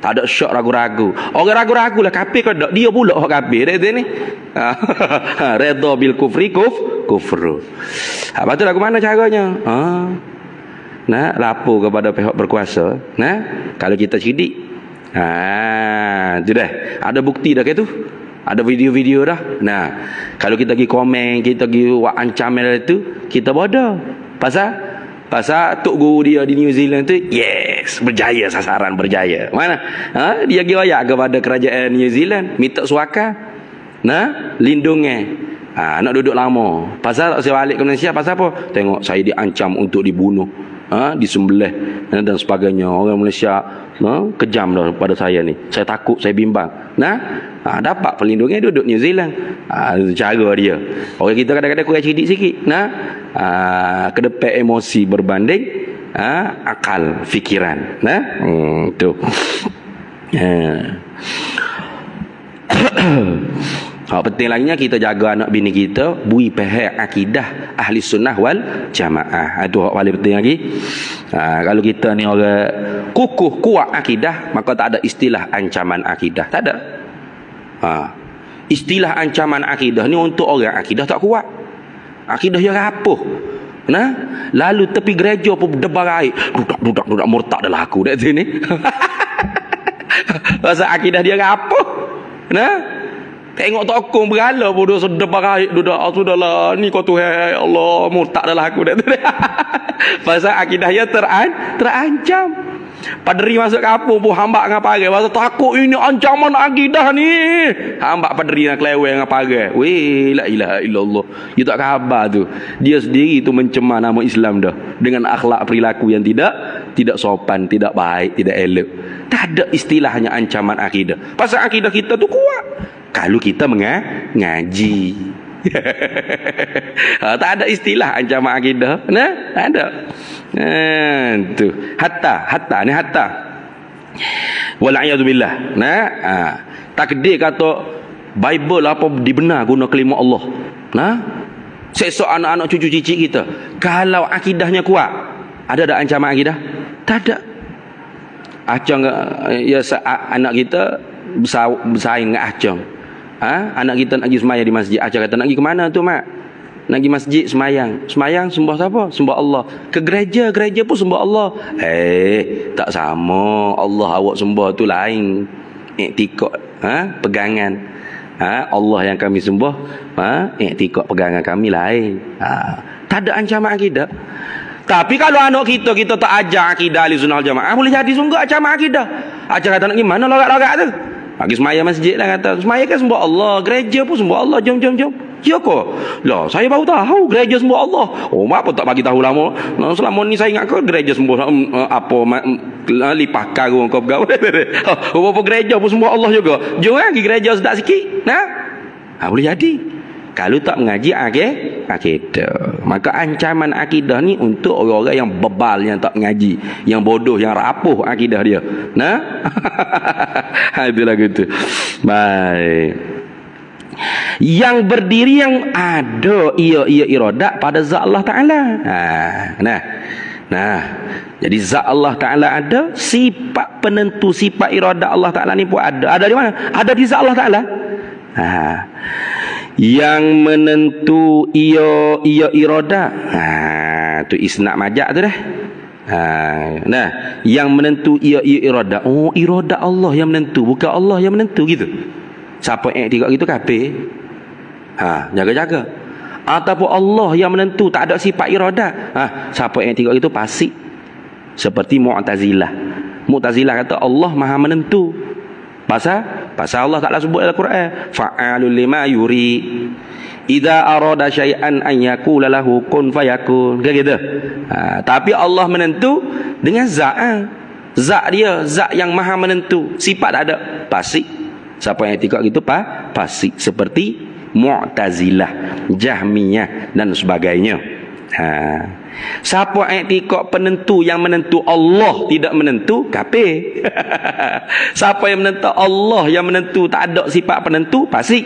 Tak ada syak ragu-ragu. Orang ragu-ragu lah kafir ke tak? Dia pula orang kafir dia ni. Redha bil kufri kufru. Lepas tu lagu mana caranya? Lapor kepada pihak berkuasa. Kalau kita cerdik. Tu dah. Ada bukti dah ke tu? Ada video-video dah. Kalau kita pergi komen, kita pergi buat ancaman itu, kita bodoh. Pasal tok guru dia di New Zealand tu, yes, berjaya sasaran, berjaya. Mana? Dia pergi royak kepada kerajaan New Zealand, minta suaka. Lindungi. Nak duduk lama. Pasal tak saya balik ke Malaysia, pasal apa? Tengok saya diancam untuk dibunuh, disembelih dan sebagainya. Orang Malaysia kejam dah pada saya ni. Saya takut, saya bimbang. Dapat perlindungan duduk New Zealand. Cara dia. Orang kita kadang-kadang kurang cerdik sikit. Kedepan emosi berbanding akal, fikiran. Tu. Penting laginya kita jaga anak bini kita bui pahak akidah ahli sunnah wal jamaah. Itu hak paling penting lagi. Kalau kita ni orang kukuh kuat akidah, maka tak ada istilah ancaman akidah. Tak ada. Istilah ancaman akidah ni untuk orang akidah tak kuat. Akidah yang rapuh. Lalu tepi gereja pun debar air. Dudak murtad dah aku dak sini. Pasal akidah dia rapuh. Tengok tokong berhala pun dia debar air. Sudahlah ni kau Tuhan Allah murtad dah aku dak. Pasal akidah dia terancam. Padri masuk kampung pun hamba ngapagai. Masa takut ini ancaman akidah ni. Hamba padri nak keleweng ngapagai. Weh, la ilaha illallah. Dia tak khabar tu. Dia sendiri tu mencemar nama Islam dah. Dengan akhlak perilaku yang tidak sopan, tidak baik, tidak elok. Tak ada istilahnya ancaman akidah. Pasal akidah kita tu kuat. Kalau kita mengaji. Tak ada istilah ancaman akidah. Nah, tak ada. Tu hatta ni hatta wal'iyadzubillah. Takdir kata Bible apa dibenar guna kelima Allah. Sesok anak-anak cucu cicit kita, kalau akidahnya kuat, ada tak ancaman akidah? Tak ada. Acang ya anak kita bersaing dengan acang. Anak kita nak pergi sembahyang di masjid. Acang kata nak pergi ke mana tu mak? Nak pergi masjid sembahyang. Sembahyang sembah siapa? Sembah Allah. Ke gereja pun sembah Allah. Tak sama. Allah awak sembah tu lain. Iktikad, pegangan. Allah yang kami sembah, iktikad pegangan kami lain. Tak ada ancaman akidah. Tapi kalau anak kita tak ajar akidah Ahlussunnah wal Jamaah, boleh jadi sungguh ancaman akidah. Ajar kata nak pergi mana lorak-lorak tu? Pergi sembahyang masjid lah kata. Sembahyang kan sembah Allah, gereja pun sembah Allah. Jom. Ya ke? Lah, saya baru tahu gereja sembah Allah. Oh, apa tak bagi tahu lama? Selama ni saya ingat ke gereja sembah lipah karung kau pegawai. Apa gereja pun sembah Allah juga. Jom pergi gereja sedap sikit. Boleh jadi. Kalau tak mengaji akidah. Maka ancaman akidah ni untuk orang-orang yang bebal, yang tak mengaji, yang bodoh, yang rapuh akidah dia. Itulah gitu. Baik. Yang berdiri yang ada ia iradat pada zat Allah Ta'ala. Jadi zat Allah Ta'ala ada, sifat penentu, sifat iradat Allah Ta'ala ni pun ada. Ada di mana? Ada di zat Allah Ta'ala. Yang menentu ia iradat, tu isnad majak tu dah. Yang menentu ia iradat. Oh, iradat Allah yang menentu, bukan Allah yang menentu gitu. Siapa yang tengok gitu kafir. Jaga-jaga. Ataupun Allah yang menentu, tak ada sifat iradat. Siapa yang tengok itu fasik. Seperti Mu'tazilah. Mu'tazilah kata Allah Maha menentu. Pasal Allah Ta'ala sebut dalam Quran, fa'alul lima yuri. Idza arada syai'an an yaqula lahu kun fayakun. Gitu. Tapi Allah menentu dengan zat. Zat dia, zat yang Maha menentu. Sifat tak ada, fasik. Siapa yang tikak gitu fasik, seperti Mu'tazilah, Jahmiyah dan sebagainya. Siapa yang tikak penentu, yang menentu Allah tidak menentu, kafir. Siapa yang menentu Allah yang menentu tak ada sifat penentu, fasik.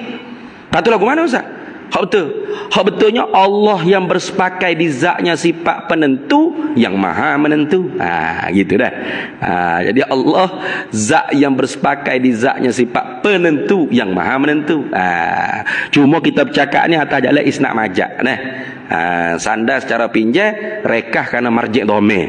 Patut lagu mana Ustaz? Hak betulnya Allah yang bersepakai di zatnya sifat penentu, yang Maha menentu. Gitu dah. Jadi Allah zat yang bersepakai di zatnya sifat penentu, yang Maha menentu. Cuma kita bercakap ni atas jalan isnad majak. Sandar secara pinjam, rekah kerana marji' dhamir.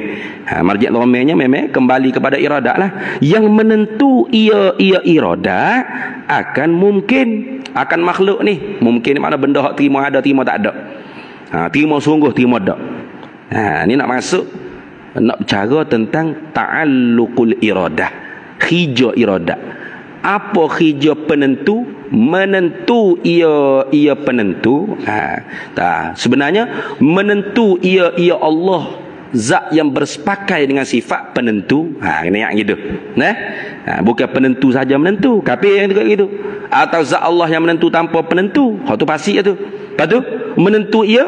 Marji' dhamirnya memang kembali kepada iradat lah. Yang menentu ia iradat akan mungkin, akan makhluk ni. Mungkin mana benda hak terima ada, terima tak ada. Terima sungguh, terima tak. Ni nak masuk, nak bercara tentang ta'alluqul iradah, khija iradah. Apa khija penentu? Menentu ia penentu. Sebenarnya menentu ia Allah, zat yang bersepakai dengan sifat penentu. Kena yang gitu. Bukan penentu saja menentu, kafir yang gitu. Atau zat Allah yang menentu tanpa penentu, hak tu pasti tu. Lepas tu menentu ia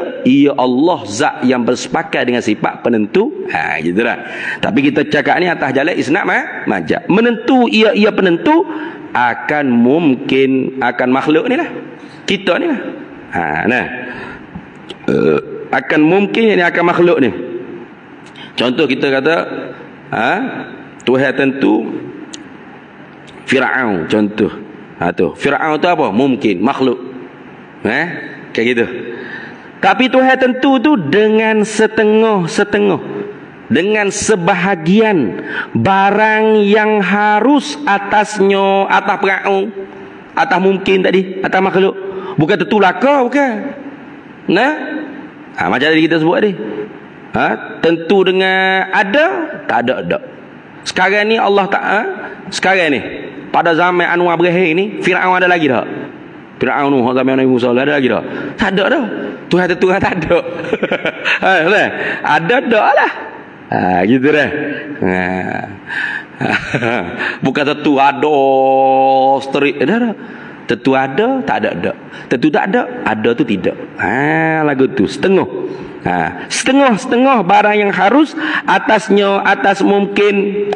Allah, zat yang bersepakai dengan sifat penentu. Gitulah. Tapi kita cakap ni atas jalan isnad majak. Menentu ia penentu akan mungkin, akan makhluk ni lah, kita ni lah. Akan mungkin ni, akan makhluk ni. Contoh kita kata Tuhan tentu Fir'aun, contoh. Tu Fir'aun tu apa? Mungkin makhluk. Kayak gitu. Tapi Tuhan tentu tu dengan setengah-setengah, dengan sebahagian barang yang harus atasnya, atas Fir'aun, atas mungkin tadi, atas makhluk. Bukan tentu laka, bukan. Macam tadi kita sebut tadi. Tentu dengan ada, tak ada. Sekarang ni Allah Ta'ala, sekarang ni pada zaman Anwar Ibrahim ni, Firaun ada lagi tak? Firaun tu zaman Nabi Musa ada lagi tak? Tak ada dah. Tuhan Tuhan tak ada. Ada dak lah. Gitu dah. Bukan tentu ada strik dah. Tentu ada, tak ada dak. Tentu tak ada tu tidak. Lagu tu setengah. Setengah barang yang harus, atas mungkin.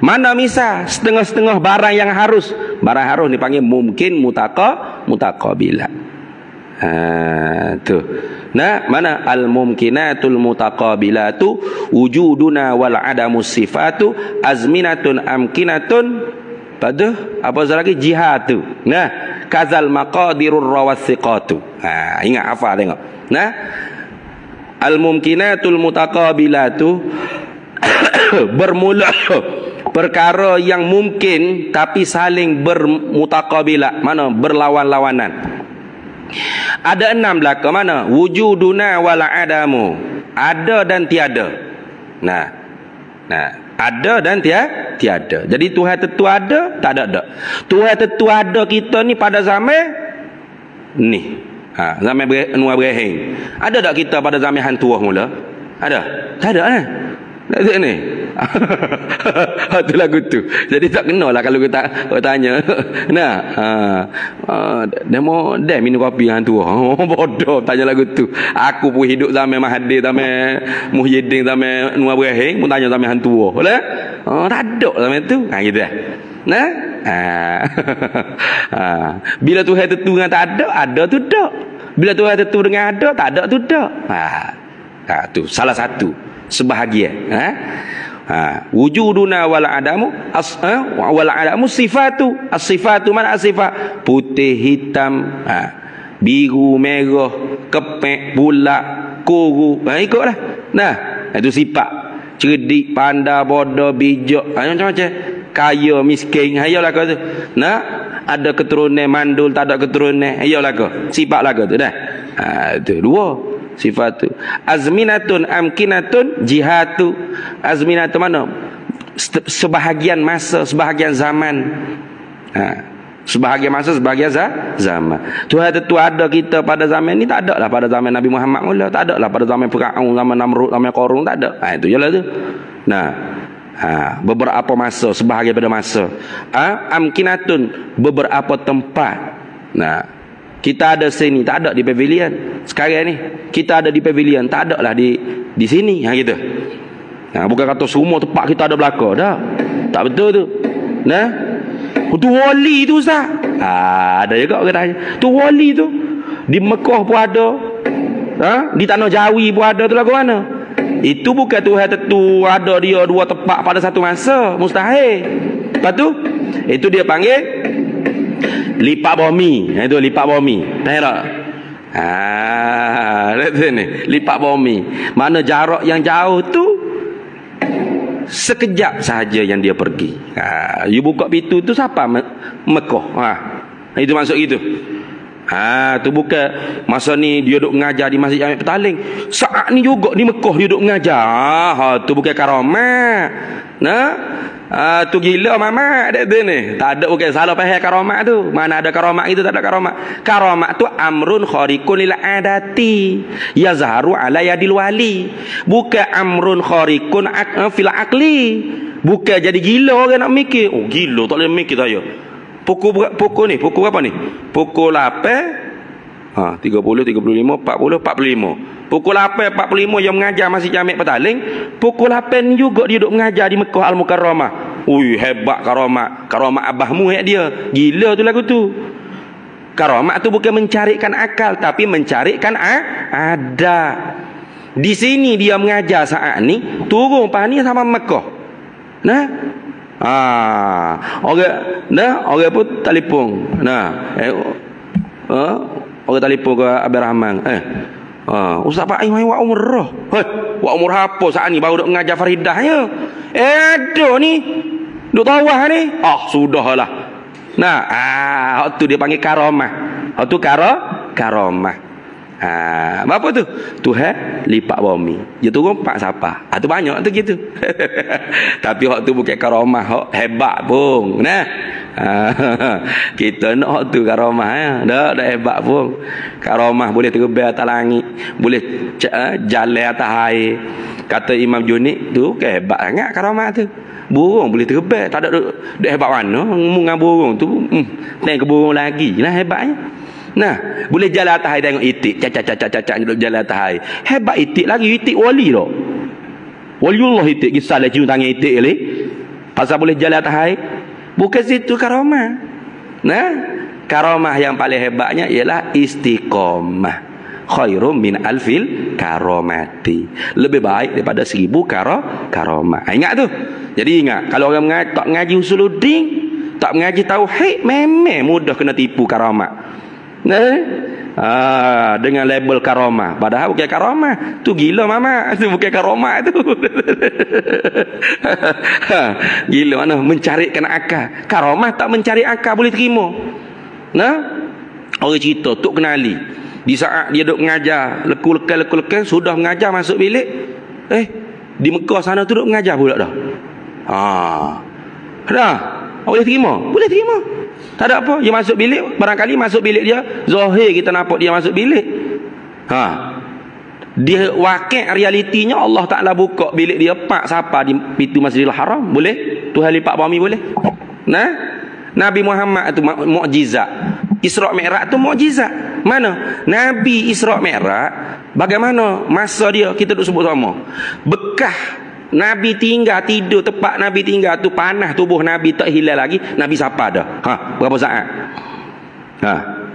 Mana misal setengah barang yang harus. Barang harus dipanggil mungkin mutaqabilah. Tu. Nah, mana al-mumkinatul mutaqabilatu wujuduna wal adamus sifatu azminatun amkinatun pada apa lagi jihatu. Nah, kazal maqadirur rawathiqatu. Ingat hafal tengok. Nah, al-mumkinatul mutaqabilatu bermula perkara yang mungkin tapi saling bermutaqabilah, mana berlawan-lawanan. Ada 6 belaka mana? Wujuduna wal adamu. Ada dan tiada. Nah, ada dan tiada. Jadi Tuhan tentu ada, tak ada. Tuhan tentu ada kita ni pada zaman ni. Zaman Anwar Ibrahim. Ada tak kita pada zaman hantu mula? Ada? Tak ada kan? Tak ni. Tu lagu tu. Jadi tak kenalah kalau kita tanya. Nah, demo minum kopi hantu. Bodoh tanya lagu tu. Aku pun hidup zaman Mahathir, zaman Muhyiddin, zaman Anwar Ibrahim pun tanya zaman hantu. Lah. Tak ada zaman tu. Gitu dah. Nah. Bila Tuhan tentu dengan tak ada tu tak. Bila Tuhan tentu dengan ada, tak ada tu tak. Tu salah satu sebahagian. Wujuduna wal adamu wal adamu sifatu. As-sifatu mana as-sifat? Putih, hitam, biru, merah, kepek, bulat, kuru. Ikutlah. Nah, itu sifat. Cerdik, pandai, bodoh, bijak, macam-macam. Kaya, miskin, ayolah kau tu. Nah, ada keturunan mandul, tak ada keturunan, ayolah kau. Sifat lah kau tu dah. Itu dua sifat tu. Azminatun amkinatun jihatu. Azminatun mana? Sebahagian masa, sebahagian zaman. Sebahagian masa, sebahagian zaman. Tuhan tentu ada kita pada zaman ni, tak ada lah pada zaman Nabi Muhammad mula, tak ada lah pada zaman Firaun, zaman Namrud, zaman Qarun, tak ada. Itu jelah tu. Nah, beberapa masa, sebahagian pada masa. Amkinatun, beberapa tempat. Nah, kita ada sini, tak ada di pavilion. Sekarang ni kita ada di pavilion, tak ada lah di sini. Gitu. Bukan kata semua tempat kita ada belaka dah. Tak betul tu. Nah, tu wali tu Ustaz. Ada juga orang tanya. Tu wali tu di Mekah pun ada. Di Tanah Jawi pun ada, tu lagu mana? Itu bukan Tuhan tentu ada dia dua tempat pada satu masa. Mustahil. Lepas tu itu dia panggil lipat bumi. Itu lipat bumi. Tahu tak? Lihat sini, lipat bumi. Mana jarak yang jauh tu sekejap sahaja yang dia pergi. You buka pintu tu siapa? Mekah. Itu maksud gitu. Tu bukan masa ni dia duduk mengajar di Masjid Jami' Petaling. Saat ni juga di Mekah dia duduk mengajar. Tu bukan karamat. Tu gila mamat dia tu ni. Tak ada, bukan salah faham karamat tu. Mana ada karamat itu, tak ada karamat. Karamat tu amrun khariqun lil adati yazharu ala yadil wali. Bukan amrun khariqun fil aqli. Bukan jadi gila orang nak mikir. Oh gila tak boleh mikir saya. Pukul berapa ni? Pukul 8 30, 35, 40, 45. Pukul 8.45 yang mengajar Masjid Jami' Petaling. Pukul 8 juga dia duduk mengajar di Mekah Al-Mukarramah. Ui, hebat karamat. Karamat abahmu dia. Gila tu lagu tu. Karamat tu bukan mencarikan akal, tapi mencarikan ada. Di sini dia mengajar saat ni, turun pani sama Mekah. Orang pun telefon. Orang telefon ke Abang Rahman. Ustaz Pak Aim wa umrah. Wa umrah apa saat ni baru duk mengajar Faridah ya. Ada ni. Duk tawah ni. Sudahlah. Tu dia panggil karamah. Tu karamah. Apa tu? Tuhan lipat bumi. Dia turun pak siapa? Tu banyak tu gitu. Tapi hak tu bukan karamah, hak hebat pun. Nah. Kita nak hak tu karamah ya. Dak hebat pun. Karamah boleh terbang atas langit, boleh jalan atas air. Kata Imam Junaid tu ke hebat sangat karamah tu. Burung boleh terbang, tak ada hebat mana dengan burung tu. Tengok ke burung lagi. Nah hebatnya. Nah, boleh jalan atas air tengok itik, cacat duduk jalan atas air. Hebat itik lagi, itik wali dah. Waliullah itik, kisah lah cium tangan itik ni. Pasal boleh jalan atas air. Bukan situ karamah. Nah, karamah yang paling hebatnya ialah istiqamah. Khairum min alfil karamati. Lebih baik daripada 1000 karamah. Ingat tu. Jadi ingat, kalau orang tak mengaji usuluddin, tak mengaji tauhid, memang mudah kena tipu karamah. Dengan label karamah, padahal bukan karamah tu, gila mama, tu bukan karamah tu. Gila mana mencarikan akal. Karamah tak mencari akal boleh terima. Nah, orang cerita tok kenali di saat dia duk mengajar lekul-lekal sudah mengajar masuk bilik, di Mekah sana tu duk mengajar pula dah. Dah boleh terima, boleh terima. Tak ada apa, dia masuk bilik, barangkali masuk bilik dia zahir kita nampak dia masuk bilik. Dia wakil realitinya Allah Ta'ala buka bilik dia pak siapa di pintu Masjidil Haram, boleh? Tuhan lipat bumi boleh? Nah, Nabi Muhammad tu mukjizat. Isra' Mi'raj tu mukjizat. Mana? Nabi Isra' Mi'raj bagaimana masa dia kita duk sebut sama. Bekah Nabi tinggal tidur, tempat Nabi tinggal tu panas, tubuh Nabi tak hilang lagi. Nabi siapa dah? Berapa saat?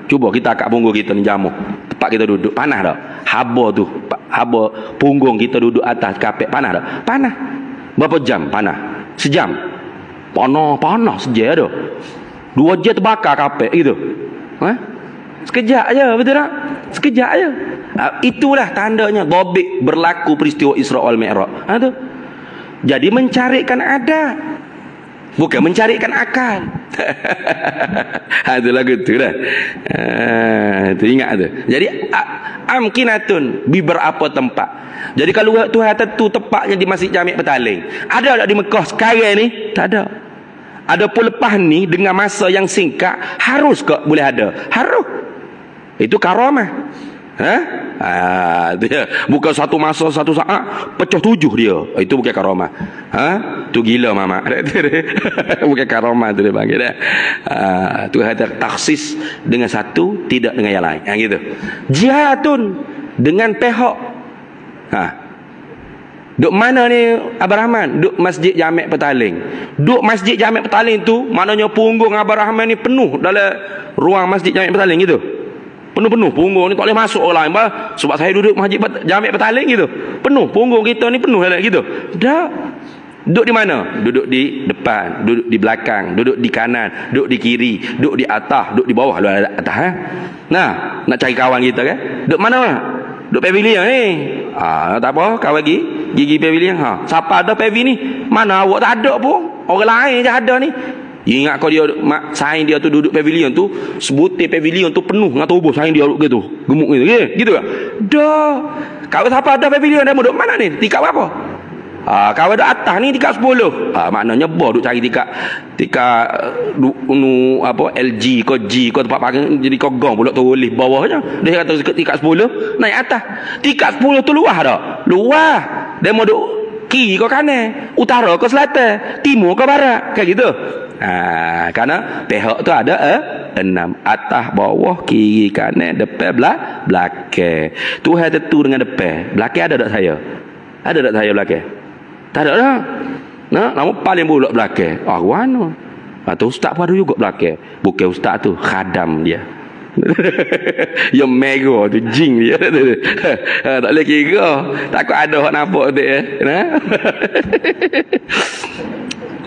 Cuba kita angkat punggung kita ni jamu. Tempat kita duduk panas dah. Haba tu, haba punggung kita duduk atas kapek panas dah. Panas. Berapa jam panas? Sejam. Panas sejam dah. 2 jam terbakar kapek gitu. Sekejap aja, betul tak? Sekejap aja. Itulah tandanya dobik berlaku peristiwa Isra wal Mi'raj. Tu. Jadi mencarikan adat, bukan mencarikan akal. Itu lagu tu dah. Itu ingat tu. Jadi amkinatun di berapa tempat. Jadi kalau Tuhan tentu tepatnya di Masjid Jami' Petaling. Ada tak di Mekah sekarang ni? Tak ada. Ada pun lepas ni dengan masa yang singkat, harus ke boleh ada? Harus. Itu karamah. Dia bukan satu masa satu saat pecah 7 dia. Itu bukan karamah. Tu gila mama. Bukan karamah tu dia panggil dah. Tu ada taksis dengan satu, tidak dengan yang lain. Gitu. Jihadun dengan pihak. Duk mana ni Abang Rahman? Duk Masjid Jami' Petaling. Duk Masjid Jami' Petaling tu maknanya punggung Abang Rahman ni penuh dalam ruang Masjid Jami' Petaling gitu. Penuh punggung ni tak boleh masuk orang lain. Sebab saya duduk Masjid Jami' Petaling gitu. Penuh punggung kita ni penuh gitu. Dah. Duduk di mana? Duduk di depan, duduk di belakang, duduk di kanan, duduk di kiri, duduk di atas, duduk di bawah, duduk atas. Nah, nak cari kawan kita kan? Duduk mana? Duduk pavilion ni. Tak apa, kawan gigi pavilion. Siapa ada pavilion ni? Mana awak tak ada pun. Orang lain je ada ni. Ingat kau dia saing dia tu duduk pavilion tu, sebutir pavilion tu penuh dengan tubuh saing dia duduk gitu. Gemuk gitu. Gitu ke? Dah. Kau siapa ada pavilion dah duduk mana ni? Tingkat berapa? Kau ada atas ni tingkat 10. Maknanya boh duk cari tingkat LG kau G kau tempat parking jadi kau gong pula tu lift bawahnya. Dia kata tingkat 10 naik atas. Tingkat 10 tu luas dah. Luas. Dia mau duk kiri kau kanan, utara kau selatan, timur kau barat, kayak gitu. Karena pihak tu ada 6, atas, bawah, kiri, kanan, depan, belakang. Tuhan tentu dengan depan. Belakang ada tak saya? Ada tak saya belakang? Tak ada dah. Nama paling buruk belakang. Mana? Tu ustaz pun ada juga belakang. Bukan ustaz tu, khadam dia. Yang mega tu jing dia. Tak boleh kira. Takut ada orang nampak tu ya.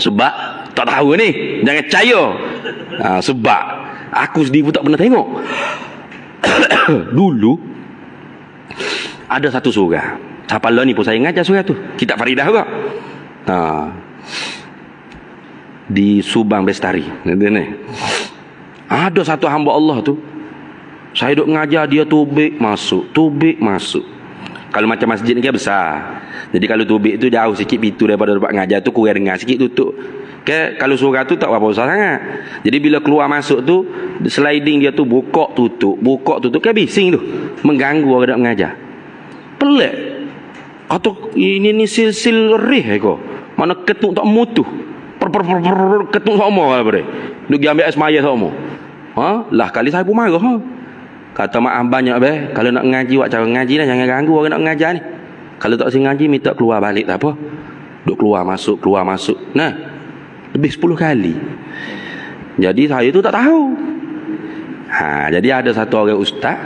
Sebab tak tahu ni, jangan percaya. Sebab aku sendiri pun tak pernah tengok. Dulu ada satu surah. Siapa lah ni pun saya ngajar surah tu. Kitab Faridah juga. Di Subang Bestari. Ada satu hamba Allah tu. Saya duk mengajar, dia tubik masuk, tubik masuk. Kalau macam masjid ni kan besar. Jadi kalau tubik tu jauh sikit pintu daripada tempat mengajar tu, kurang dengar sikit tutup. Kalau surah tu tak berapa besar sangat. Jadi bila keluar masuk tu, sliding dia tu buka tutup kan bising tu. Mengganggu orang nak mengajar. Pelik. Kata ini sil rih ko. Mana ketuk tak mutu. Ketuk sama apa dia. Duk ambil air semaya sama. Lah kali saya pun marah Kata maaf banyak kalau nak ngaji buat cara ngaji lah, jangan ganggu orang nak mengajar ni. Kalau tak si ngaji minta keluar balik tak apa. Duk keluar masuk. Nah, lebih 10 kali. Jadi saya tu tak tahu. Jadi ada satu orang ustaz.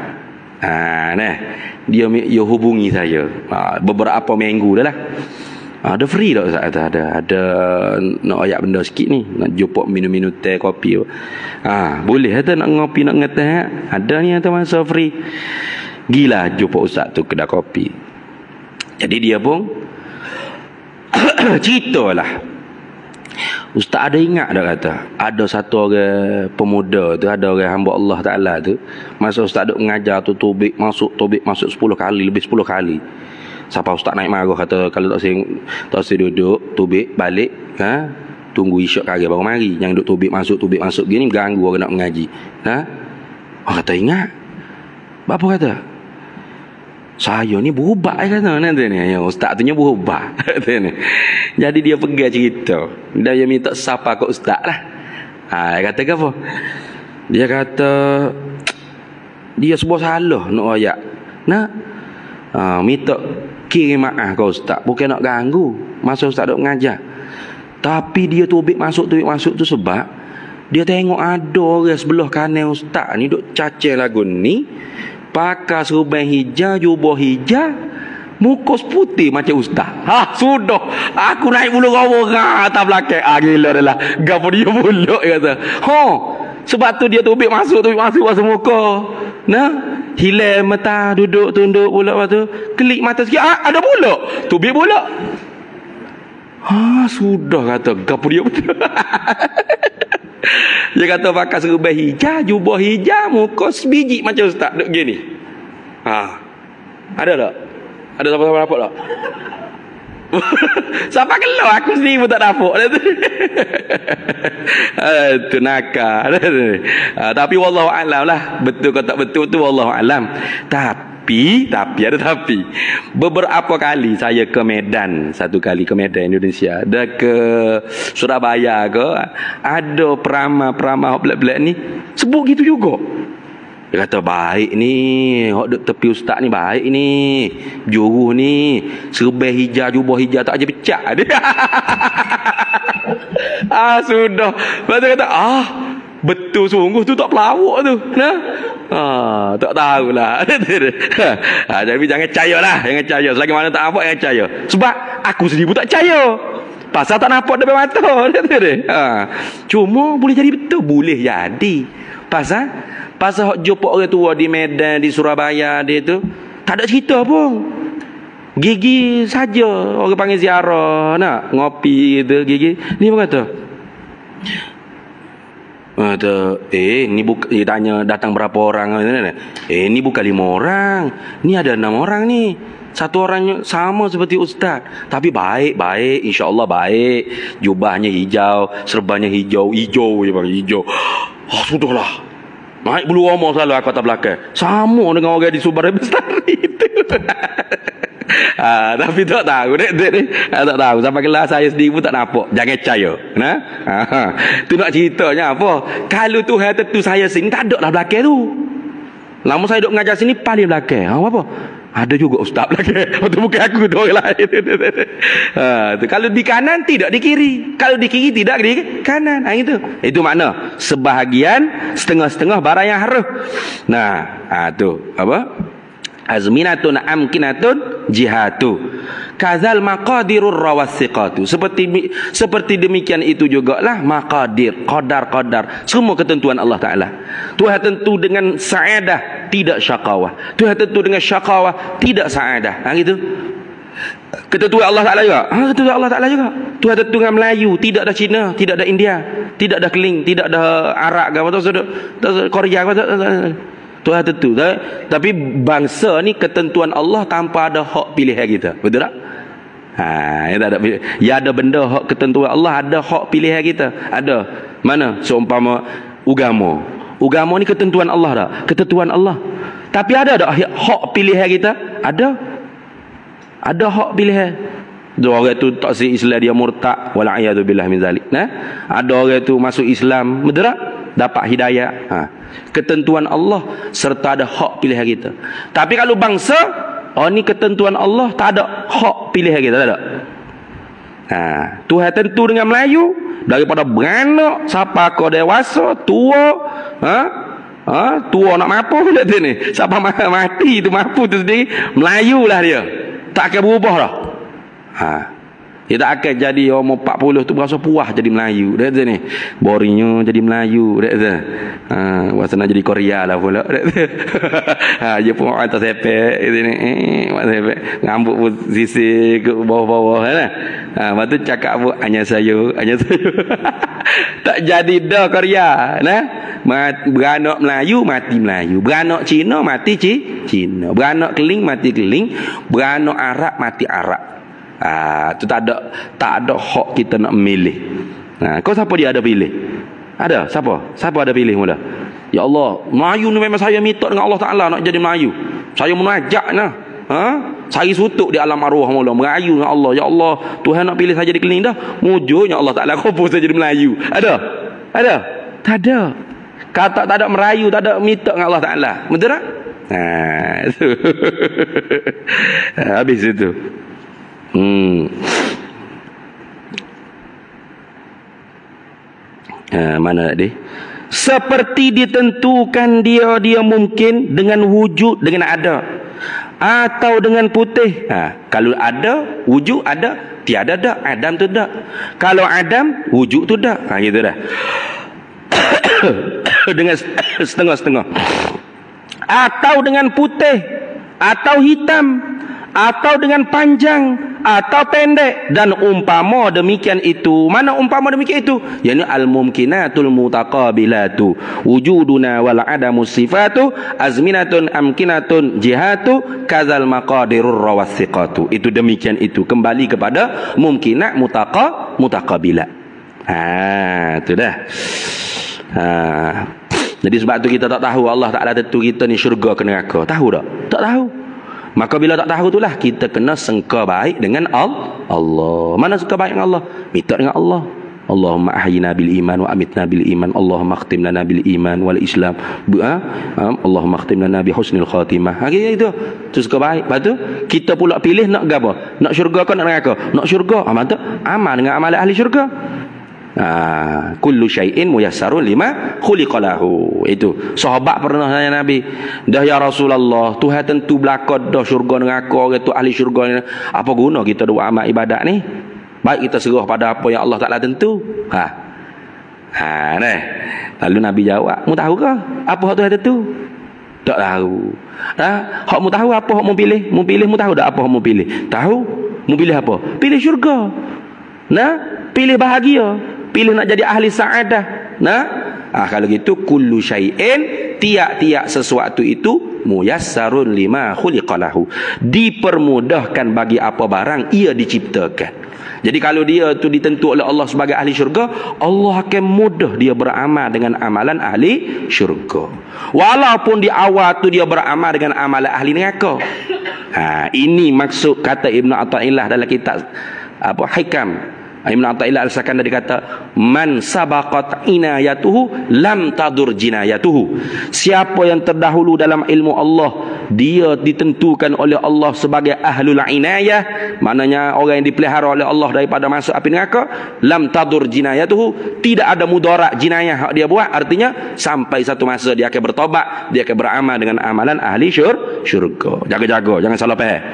Dia hubungi saya. Beberapa minggu dah lah. Ada free tak ustaz? Ada nak ayak benda sikit ni, nak jumpa minum teh kopi. Boleh ada nak ngopi nak ngeteh. Ada ni ada masa free. Gila jumpa ustaz tu kedai kopi. Jadi dia pun ceritalah. Ustaz ada ingat tak kata, ada satu orang pemuda tu, ada orang hamba Allah Ta'ala tu, masa ustaz duk mengajar tu tubik masuk 10 kali, lebih 10 kali. Sampai ustaz naik marah kata kalau tak si duduk tubik balik, tunggu isyak kali baru mari. Yang duk tubik masuk gini ganggu orang nak mengaji. Orang kata ingat. Bapa kata saya ni berubah kata nanti ni. Ustaz tu nya berubah. Jadi dia pegang cerita. Dia minta siapa ke ustaz lah. Dia kata apa? Dia kata dia sebuah salah nak ayat. Minta kirim maaf ke ustaz. Bukan nak ganggu masa ustaz duk mengajar. Tapi dia tubik masuk tu sebab dia tengok ada orang sebelah kanan ustaz ni duk cacah lagu ni, pakai serban hijau, jubah hijau, muka putih macam ustaz. Sudah. Aku naik bulu orang atas belakang. Gila dah lah. Gapo dia buluk kata. Sebab tu dia tubik masuk muka. Hilang mata, duduk tunduk pula lepas tu. Klik mata sikit, ada buluk. Tubik buluk. Sudah kata. Gapo dia betul. Dia kata pakai serban hijau, jubah hijau, muka sebiji macam ustaz duk gini. Ada tak? Ada siapa-siapa dapat tak? Siapa keluar? Aku sendiri pun tak dapat. Itu nakal. Tapi wallahu alam lah. Betul ke tak betul tu wallahu alam. Tapi beberapa kali saya ke Medan, satu kali ke Medan Indonesia, ada ke Surabaya ke, ada peramah belak-belak ni sebut gitu juga. Dia kata baik ni, hok duk tepi ustaz ni baik ni, juruh ni, serban hijau, jubah hijau tak aja pecah dia. Sudah. Lepas tu kata betul sungguh tu tak pelawak tu. Tak tahulah. Jadi jangan percaya. Selagi mana tak nampak jangan percaya. Sebab aku sendiri pun tak percaya. Pasal tak nampak depan mata. Cuma boleh jadi betul, boleh jadi. Pasal hok jumpa orang tua di Medan, di Surabaya dia tu tak ada cerita pun. Gigi saja orang panggil ziarah, nak ngopi gitu gigi. Ni apa kata? Ni dia tanya datang berapa orang. Ni bukan 5 orang. Ni ada 6 orang ni. Satu orangnya sama seperti ustaz, tapi baik, insya-Allah baik. Jubahnya hijau, serbannya hijau je bang, hijau. Sudahlah. Naik bulu roma selalu aku atas belakang. Sama dengan orang di Subang Bestari itu. Tapi tak tahu tak tahu. Sampai kelas saya sendiri pun tak nampak. Jangan percaya. Tu nak ceritanya apa? Kalau Tuhan tentu saya sini tak ada lah belakang tu. Lama saya duduk mengajar sini paling belakang. Apa? Ada juga ustaz belakang. Itu bukan aku tu orang lain. Kalau di kanan tidak di kiri. Kalau di kiri tidak di kanan. Itu makna sebahagian, setengah-setengah barang yang harus. Tu apa? Azminatun amkinatun jihatu kazal maqadirur rawasiqatu. Seperti demikian itu jugalah maqadir, qadar semua ketentuan Allah Ta'ala. Tuhan tentu dengan sa'adah, tidak syaqawah. Tuhan tentu dengan syaqawah, tidak sa'adah. Gitu. Ketentuan Allah Ta'ala juga. Ketentuan Allah Ta'ala juga. Tuhan tentu dengan Melayu, tidak ada Cina, tidak ada India, tidak ada Keling, tidak ada Arab, Korea. Tuhan tentu. Tapi bangsa ni ketentuan Allah tanpa ada hak pilihan kita. Betul tak? Ya tak ada pilihan. Ya ada benda hak ketentuan Allah, ada hak pilihan kita. Ada. Mana? Seumpama agama. Agama ni ketentuan Allah tak? Ketentuan Allah. Tapi ada tak hak pilihan kita? Ada. Ada hak pilihan. Ada orang tu tak si Islam dia murtad, wal a'yadu billah min zalik. Ada orang tu masuk Islam, betul tak? Dapat hidayah. Ketentuan Allah serta ada hak pilihan kita. Tapi kalau bangsa, ni ketentuan Allah, tak ada hak pilihan kita, tak ada. Tuhan tentu dengan Melayu daripada beranak siapa kau dewasa, tua, tua nak mampu tak tu ni. Siapa mati tu mampu tu sendiri, Melayu lah dia. Tak akan berubah dah. Dia tak akan jadi umur 40 tu berasa puas jadi Melayu. Dia kata ni, boringnya jadi Melayu. Dia kata, rasa nak jadi Korea lah pula. Dia kata, dia pun atas sepek. Dia ni, sepek. Rambut pun sisir ke bawah-bawah. Lepas tu cakap pun, hanya saya. Tak jadi dah Korea. Beranak Melayu, mati Melayu. Beranak Cina, mati Cina. Beranak Keling, mati Keling. Beranak Arab, mati Arab. Tu tak ada hak kita nak milih. Kau siapa dia ada pilih? Ada? Siapa ada pilih mula? Ya Allah, Melayu ni memang saya minta dengan Allah Ta'ala nak jadi Melayu. Saya munajat nah. Saya sutuk di alam arwah mula, merayu dengan Allah. Ya Allah, Tuhan nak pilih saya jadi Keling dah. Mujurnya Allah Ta'ala kau pun saya jadi Melayu. Ada? Tak ada. Kata tak ada merayu, tak ada minta dengan Allah Ta'ala. Betul tak? Habis itu. Mana dia? Seperti ditentukan dia mungkin dengan wujud, dengan ada, atau dengan putih. Kalau ada, wujud ada, tiada dak, Adam tu dak. Kalau Adam, wujud tu dak. Gitu dah. Dengan setengah-setengah. Atau dengan putih, atau hitam, atau dengan panjang, atau pendek, dan umpama demikian itu. Mana umpama demikian itu? Yani al-mumkinatul mutaqabilatu wujuduna wal adamu sifatu azminatun amkinatun jihatu kazal maqadirur rawathiqatu. Itu demikian itu, kembali kepada mumkinat mutaqabilat. Itu dah. Jadi sebab tu kita tak tahu Allah Ta'ala tentu kita ni syurga ke neraka. Tahu tak? Tak tahu. Maka bila tak tahu itulah kita kena sangka baik dengan Allah. Mana sangka baik dengan Allah? Minta dengan Allah. Allahumma ahyina bil iman wa amitna bil iman. Allahumma khtim lana bil iman wal islam. Allahumma khtim lana bi husnil khatimah. Itu. Itu sangka baik. Lepas tu kita pula pilih nak apa? Nak syurga ke nak neraka? Nak syurga. Mantap. Amal dengan amalan ahli syurga. Kullu syai'in muyassarun lima khuliqa lahu. Itu sahabat pernah tanya Nabi, dah ya Rasulullah, Tuhan tentu belakang dah syurga neraka, orang tu ahli syurga ni, apa guna kita buat amal ibadat ni? Baik kita serah pada apa yang Allah Ta'ala tentu. Lalu Nabi jawab, mu tahu ke apa hak Tuhan tentu? Tak tahu. Hak mu tahu apa hak mu pilih? Mu pilih mu tahu tak apa hak mu pilih? Tahu? Mu pilih apa? Pilih syurga. Pilih bahagia. Pilih nak jadi ahli sa'adah. Kalau gitu kullu syai'in, tiap-tiap sesuatu itu muyassarun lima khuliqalahu, dipermudahkan bagi apa barang ia diciptakan. Jadi kalau dia tu ditentu oleh Allah sebagai ahli syurga, Allah akan mudah dia beramal dengan amalan ahli syurga. Walaupun di awal tu dia beramal dengan amalan ahli neraka. Ini maksud kata Ibn Atha'illah dalam kitab Hikam. Ibn Atha'illah Al-Sakandari kata, man sabaqat inayatuhu lam tadur jinayatuhu. Siapa yang terdahulu dalam ilmu Allah, dia ditentukan oleh Allah sebagai ahlul inayah, maknanya orang yang dipelihara oleh Allah daripada masuk api neraka, lam tadur jinayatuhu, tidak ada mudarat jinayah yang dia buat. Artinya sampai satu masa dia akan bertobat, dia akan beramal dengan amalan ahli syurga. Jaga-jaga, jangan salah faham.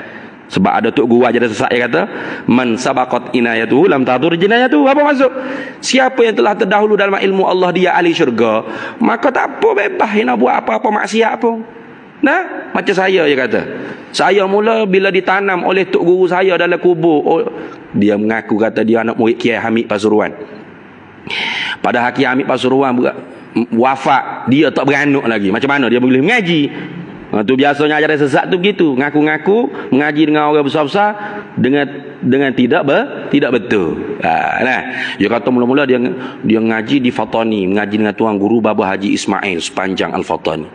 Sebab ada tok guru aja sesat yang kata, man sabaqat inayatuhu lam tadur jinayatuhu. Apa maksud? Siapa yang telah terdahulu dalam ilmu Allah, dia ahli syurga, maka tak apa, bebas nak buat apa-apa maksiat pun. Macam saya, dia kata, saya mula bila ditanam oleh tok guru saya dalam kubur, dia mengaku kata dia anak murid Kiai Hamid Pasuruan. Pada Kiai Hamid Pasuruan wafat, dia tak beranak lagi. Macam mana dia boleh mengaji? Tu biasanya ajaran sesat tu begitu, ngaku-ngaku mengaji dengan orang besar-besar dengan tidak betul. Nah, dia kata mula-mula dia ngaji di Fatani, mengaji dengan tuan guru Baba Haji Ismail sepanjang Al-Fatani.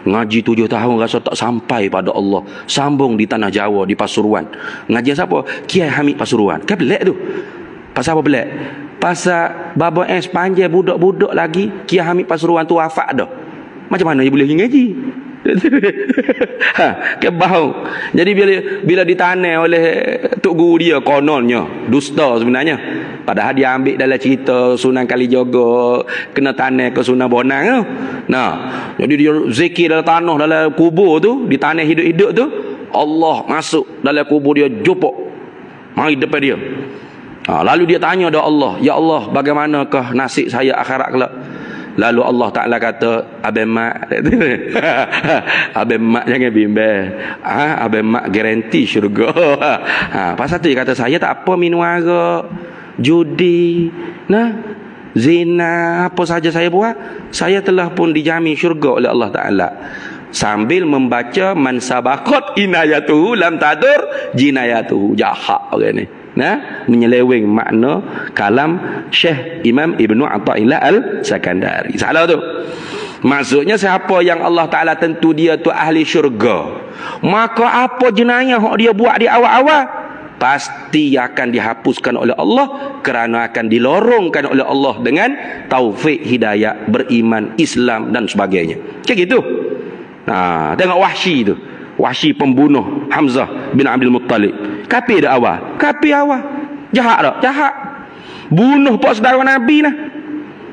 Ngaji 7 tahun rasa tak sampai pada Allah. Sambung di tanah Jawa, di Pasuruan. Ngaji siapa? Kiai Hamid Pasuruan. Kan pelik tu. Pasal apa pelik? Pasal Baba sepanjang budak-budak lagi Kiai Hamid Pasuruan tu wafat dah. Macam mana dia boleh ngaji? Kebau. Jadi bila ditanai oleh tok guru dia, kononnya dusta sebenarnya. Padahal dia ambil dalam cerita Sunan Kalijaga kena tanai ke Sunan Bonang tu. Nah, jadi dia zikir dalam tanah, dalam kubur tu, ditanai hidup-hidup tu, Allah masuk dalam kubur dia, jupuk mari depan dia. Lalu dia tanya dah Allah, ya Allah, bagaimanakah nasib saya akhirat kelak? Lalu Allah Ta'ala kata, Abang Mak Abang Mak jangan bimbang, Abang Mak garanti syurga. Pasal tu dia kata, saya tak apa minum arak, judi, zina, apa saja saya buat, saya telah pun dijamin syurga oleh Allah Ta'ala. Sambil membaca man sabaqat inayatuhu lam tadur jinayatuhu. Jahat orang ni. Menyeleweng makna kalam Syekh Imam Ibnu Athaillah Al-Sakandari. Salah tu. Maksudnya siapa yang Allah Ta'ala tentu dia tu ahli syurga, maka apa jenayah yang dia buat di awal-awal pasti akan dihapuskan oleh Allah, kerana akan dilorongkan oleh Allah dengan taufik hidayah, beriman, Islam dan sebagainya. Macam gitu. Tengok Wahsy tu. Wahsy pembunuh Hamzah bin Abdul Muttalib. Kafir dah awal. Kafir awal. Jahat tak? Jahat. Bunuh pak saudara Nabi nah.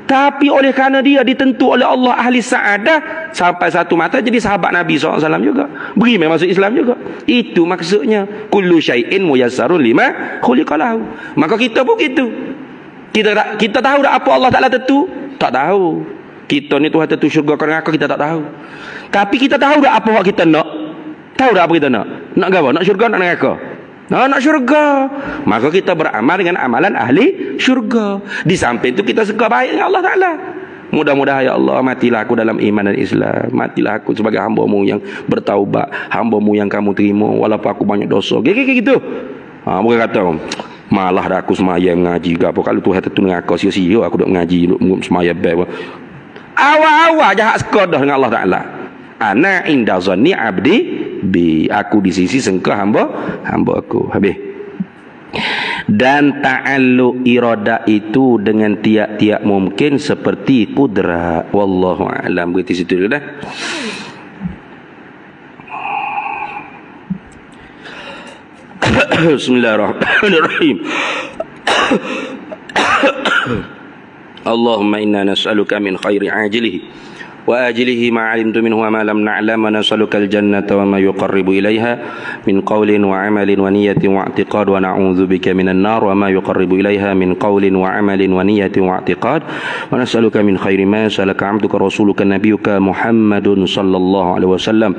Tapi oleh kerana dia ditentu oleh Allah ahli sa'adah, sampai satu mata jadi sahabat Nabi SAW juga. Beri masuk Islam juga. Itu maksudnya. Kullu syai'in muyassarun lima khuliqalahu. Maka kita pun gitu. Kita tahu tak apa Allah Ta'ala tentu? Tak tahu. Kita ni Tuhan tentu syurga kerana kita tak tahu. Tapi kita tahu tak apa kita nak? Tahu tak apa kita nak? Nak apa? Nak syurga, nak neraka? Nak syurga. Maka kita beramal dengan amalan ahli syurga. Di samping itu kita suka baik dengan Allah Ta'ala. Mudah-mudahan ya Allah, matilah aku dalam iman dan Islam. Matilah aku sebagai hamba-Mu yang bertaubat, hamba-Mu yang Kamu terima walaupun aku banyak dosa. Kayak gitu. Bukan kata malah dah aku semayang ngaji ke apa. Kalau Tuhan tentu neraka, sia-sia aku duk ngaji, duk semayang baik. Awal-awal jahat sekodah dengan Allah Ta'ala. Ana inda zanni abdi bi, aku di sisi sangka hamba aku. Habis. Dan ta'alluq irada itu dengan tiap-tiap mungkin seperti kudrat. Wallahu a'lam. Berarti situ dulu dah. Bismillahirrahmanirrahim. Allahumma inna nas'aluka min khairi ajilihi وآجله ما علمت منه وما لم نعلم ونسألك الجنة وما يقرب إليها من قول وعمل ونية واعتقاد ونعوذ بك من النار وما يقرب إليها من قول وعمل ونية واعتقاد ونسألك من خير ما سألك عبدك رسولك نبيك محمد صلى الله عليه وسلم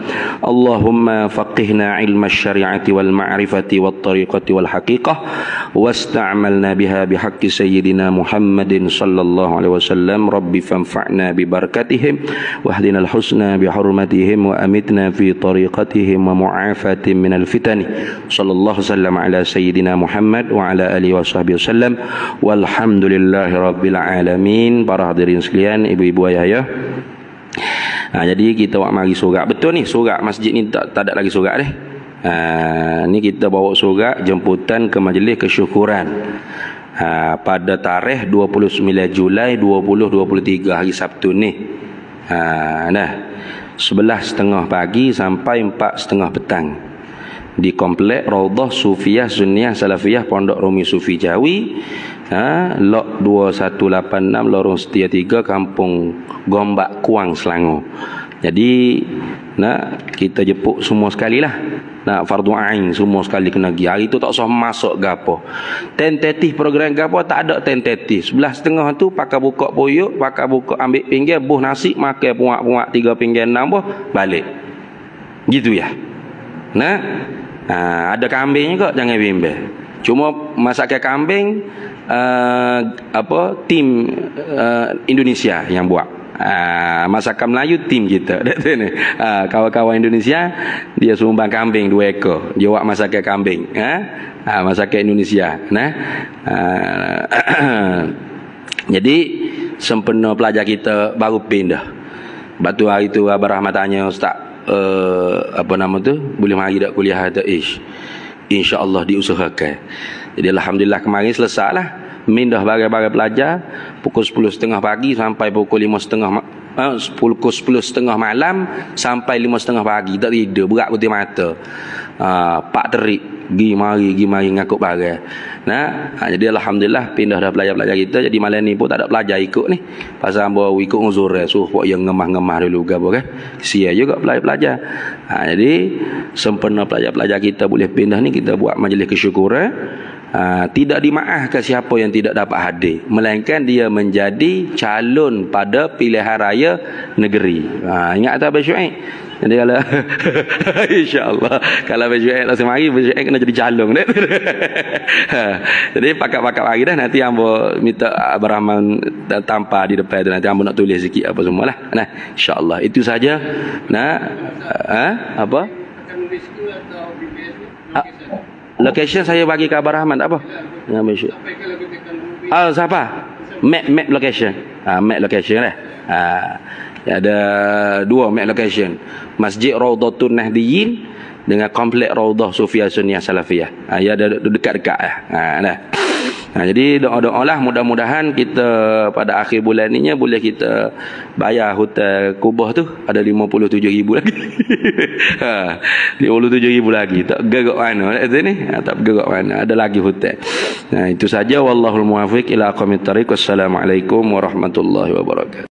اللهم فقهنا علم الشريعة والمعرفة والطريقة والحقيقة واستعملنا بها بحق سيدنا محمد صلى الله عليه وسلم رب فانفعنا ببركتهم واهدنا الحسنى بحرمتهم وأمتنا في طريقتهم ومعافاة من الفتن صلى الله وسلم على سيدنا محمد وعلى آله وصحبه وسلم والحمد لله رب العالمين. Para hadirin sekalian, ibu-ibu, ayah-ayah, jadi kita buat mari sorak. Betul ni, sorak masjid ni tak ada lagi sorak deh. Ni kita bawa sorak jemputan ke majlis kesyukuran pada tarikh 29 Julai 2023 hari Sabtu ni. 11.30 pagi sampai 4.30 petang di komplek Raudhah Sufiyah Sunniyah Salafiyah Pondok Rumi Sufi Jawi, Lot 2186 Lorong Setia 3 Kampung Gombak Kuang Selangor. Jadi kita jemput semua sekali lah. Fardu ain semua sekali kena pergi. Hari tu tak usah masuk gapo. Tentatif program gapo tak ada tentatif. 11.30 tu pakai buka puyuk, pakai buka ambil pinggir, buh nasi, makan puak-puak 3 pinggir 6 buh, balik. Gitu ya. Ada kambing juga, jangan bimbang. Cuma masakan kambing tim Indonesia yang buat. Masakan Melayu tim kita. Kawan-kawan Indonesia dia sumbang kambing 2 ekor. Dia buat masakan kambing. Masakan Indonesia. Jadi sempena pelajar kita baru pindah. Batu hari tu Abah Rahmat tanya, Ustaz, apa nama tu? Boleh mari tak kuliah atau insya-Allah diusahakan. Jadi alhamdulillah kemarin selesai lah. Mindah bagai-bagai pelajar pukul 10.30 pagi sampai pukul 10.30 malam sampai 5.30 pagi. Tak tidur, berat putih mata. Pak terik gi mari ngakuk barang. Jadi alhamdulillah pindah dah pelajar-pelajar kita. Jadi malam ni pun tak ada pelajar ikut ni. Pasal hamba ikut uzur suruh buat yang ngemah-ngemah dulu gapo kan. Sia juga pelajar-pelajar. Jadi sempena pelajar-pelajar kita boleh pindah ni, kita buat majlis kesyukuran. Tidak dimaafkan siapa yang tidak dapat hadir, melainkan dia menjadi calon pada pilihan raya negeri. Ingat tak Abang Syuaib? Jadi kalau insya-Allah kalau Abang Syuaib langsung mari, Abang Syuaib kena jadi calon. Jadi pakat-pakat mari dah, nanti hamba minta Abang Rahman tampar di depan tu, nanti hamba nak tulis sikit apa semualah. Insya-Allah itu saja. Apa? Location saya bagi ke Abang Rahman tak apa. Siapa? Map location. Map location lah. Ada 2 map location. Masjid Raudhatun Nahdiyin dengan komplek Raudhah Sufia Sunniyah Salafiyah. Ya ada dekat-dekat lah. Jadi doa-doa lah, mudah-mudahan kita pada akhir bulan ni boleh kita bayar hotel Kubah tu ada 57,000 lagi. 57,000 lagi. Tak gerak mana ni? Tak gerak mana. Ada lagi hotel. Itu saja, wallahul muwaffiq ila aqwamit thariq. Wassalamualaikum warahmatullahi wabarakatuh.